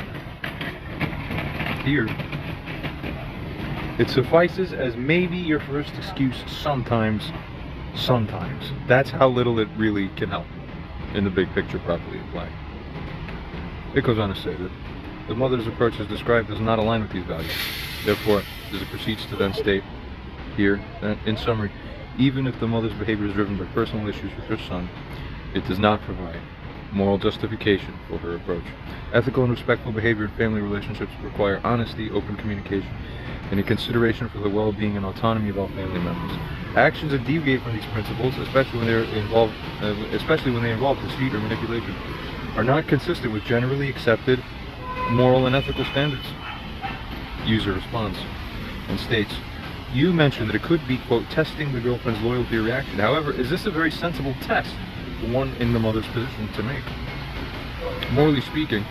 here. It suffices as maybe your first excuse sometimes. That's how little it really can help in the big picture properly applied. It goes on to say that the mother's approach as described does not align with these values. Therefore, as it proceeds to then state here that, in summary, even if the mother's behavior is driven by personal issues with her son, it does not provide moral justification for her approach. Ethical and respectful behavior in family relationships require honesty, open communication, and a consideration for the well-being and autonomy of all family members. Actions that deviate from these principles, especially when they involve deceit or manipulation, are not consistent with generally accepted moral and ethical standards. User responds and states, you mentioned that it could be, quote, testing the girlfriend's loyalty reaction. However, is this a very sensible test, one in the mother's position to make? Morally speaking,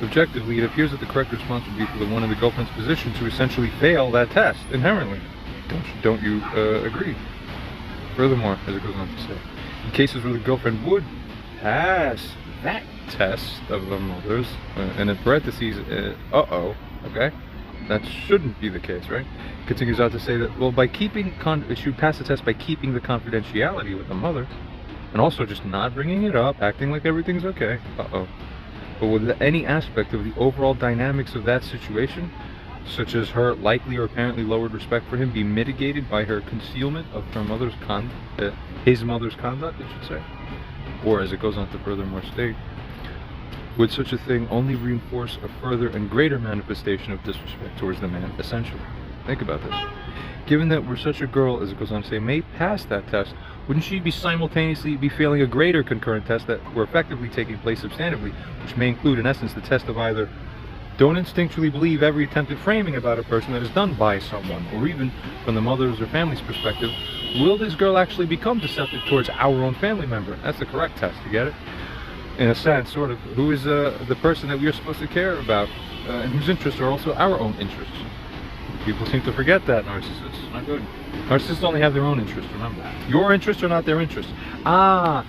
objectively, it appears that the correct response would be for the one in the girlfriend's position to essentially fail that test inherently. Don't you agree? Furthermore, as it goes on to say, in cases where the girlfriend would pass that test of the mother's, and in parentheses, okay, that shouldn't be the case, right? Continues on to say that, well, by keeping, she would pass the test by keeping the confidentiality with the mother, and also just not bringing it up, acting like everything's okay, but would any aspect of the overall dynamics of that situation, such as her likely or apparently lowered respect for him, be mitigated by her concealment of her mother's his mother's conduct, I should say? Or, as it goes on to furthermore state, would such a thing only reinforce a further and greater manifestation of disrespect towards the man, essentially? Think about this. Given that where such a girl, as it goes on to say, may pass that test, wouldn't she be simultaneously failing a greater concurrent test that were effectively taking place substantively, which may include, in essence, the test of either don't instinctually believe every attempted framing about a person that is done by someone, or even from the mother's or family's perspective, will this girl actually become deceptive towards our own family member? That's the correct test, you get it? In a sense, sort of, who is the person that we are supposed to care about, and whose interests are also our own interests. People seem to forget that, narcissists. Not good. Narcissists only have their own interests, remember. Your interests are not their interests. Ah,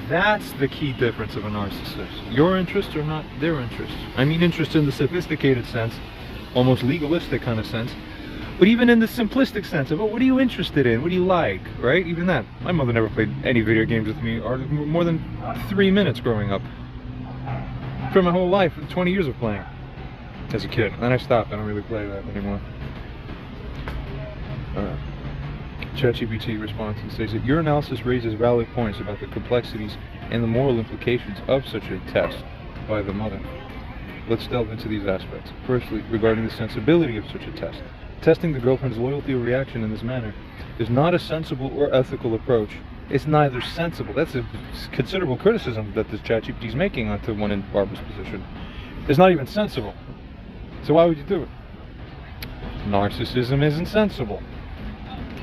that's the key difference of a narcissist. Your interests are not their interests. I mean interest in the sophisticated sense, almost legalistic kind of sense, but even in the simplistic sense of, oh, what are you interested in? What do you like? Right? Even that. My mother never played any video games with me, or more than 3 minutes growing up. For my whole life, 20 years of playing as a kid. And then I stopped. I don't really play that anymore. ChatGPT responds and says that your analysis raises valid points about the complexities and the moral implications of such a test by the mother. Let's delve into these aspects. Firstly, regarding the sensibility of such a test. Testing the girlfriend's loyalty or reaction in this manner is not a sensible or ethical approach. It's neither sensible. That's a considerable criticism that this ChatGPT is making onto one in Barbara's position. It's not even sensible. So why would you do it? Narcissism isn't sensible.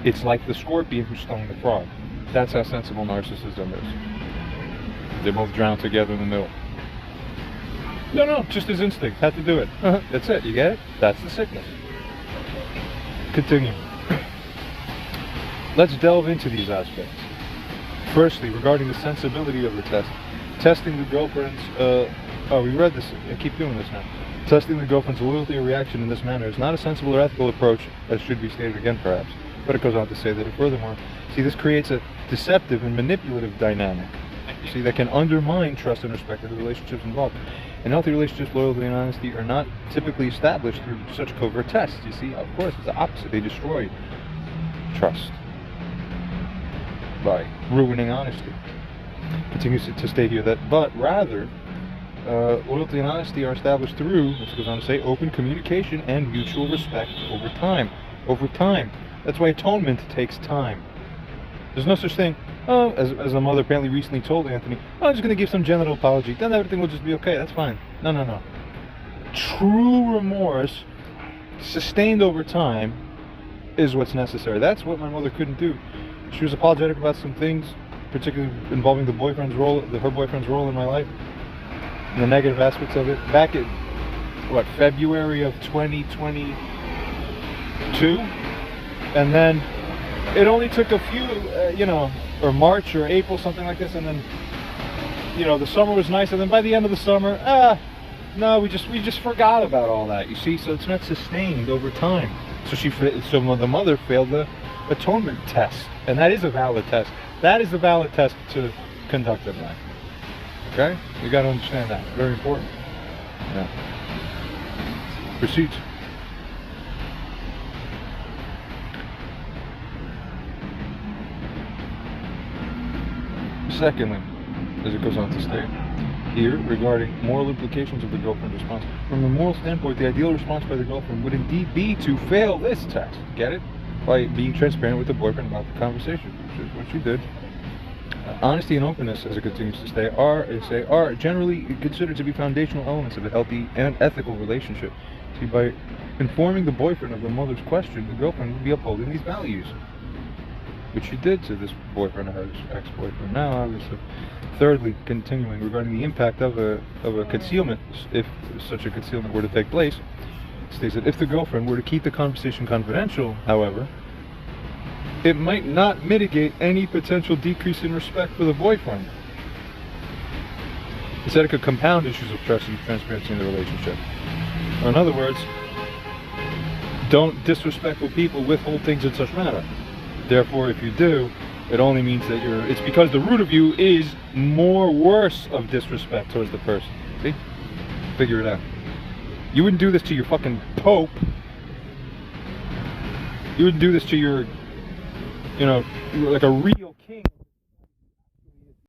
It's like the scorpion who stung the frog. That's how sensible narcissism is. They both drown together in the middle. No, just his instinct. Had to do it. That's it. You get it? That's the sickness. Continue. Let's delve into these aspects. Firstly, regarding the sensibility of the test. Testing the girlfriend's... we read this. I keep doing this now. Testing the girlfriend's loyalty or reaction in this manner is not a sensible or ethical approach, as should be stated again perhaps. But it goes on to say that furthermore, see, this creates a deceptive and manipulative dynamic, you see, that can undermine trust and respect of the relationships involved. In healthy relationships, loyalty and honesty are not typically established through such covert tests. You see, of course, it's the opposite. They destroy trust by ruining honesty. Continues to state here that, but rather, loyalty and honesty are established through, this goes on to say, open communication and mutual respect over time. Over time. That's why atonement takes time. There's no such thing, as a mother apparently recently told Anthony, I'm just going to give some genital apology, then everything will just be okay, that's fine. No. True remorse, sustained over time, is what's necessary. That's what my mother couldn't do. She was apologetic about some things, particularly involving her boyfriend's role in my life, and the negative aspects of it. Back in, February of 2022? And then it only took a few, or March or April, something like this, and then, the summer was nice, and then by the end of the summer, no, we just forgot about all that, you see, so it's not sustained over time. So the mother failed the atonement test, and that is a valid test. That is a valid test to conduct in life. Okay? You got to understand that. Very important. Yeah. Proceed. Secondly, as it goes on to state here, regarding moral implications of the girlfriend's response. From a moral standpoint, the ideal response by the girlfriend would indeed be to fail this test. Get it? By being transparent with the boyfriend about the conversation, which is what she did. Honesty and openness, as it continues to say, are generally considered to be foundational elements of a healthy and ethical relationship. See, by informing the boyfriend of the mother's question, the girlfriend would be upholding these values, which she did to this boyfriend, her ex-boyfriend now, obviously. Thirdly, continuing regarding the impact of a concealment, if such a concealment were to take place, states that if the girlfriend were to keep the conversation confidential, however, it might not mitigate any potential decrease in respect for the boyfriend. Instead, it could compound issues of trust and transparency in the relationship. Or in other words, don't disrespectful people withhold things in such manner. Therefore, if you do, it only means that it's because the root of you is more worse of disrespect towards the person. See? Figure it out. You wouldn't do this to your fucking Pope. You wouldn't do this to your, like a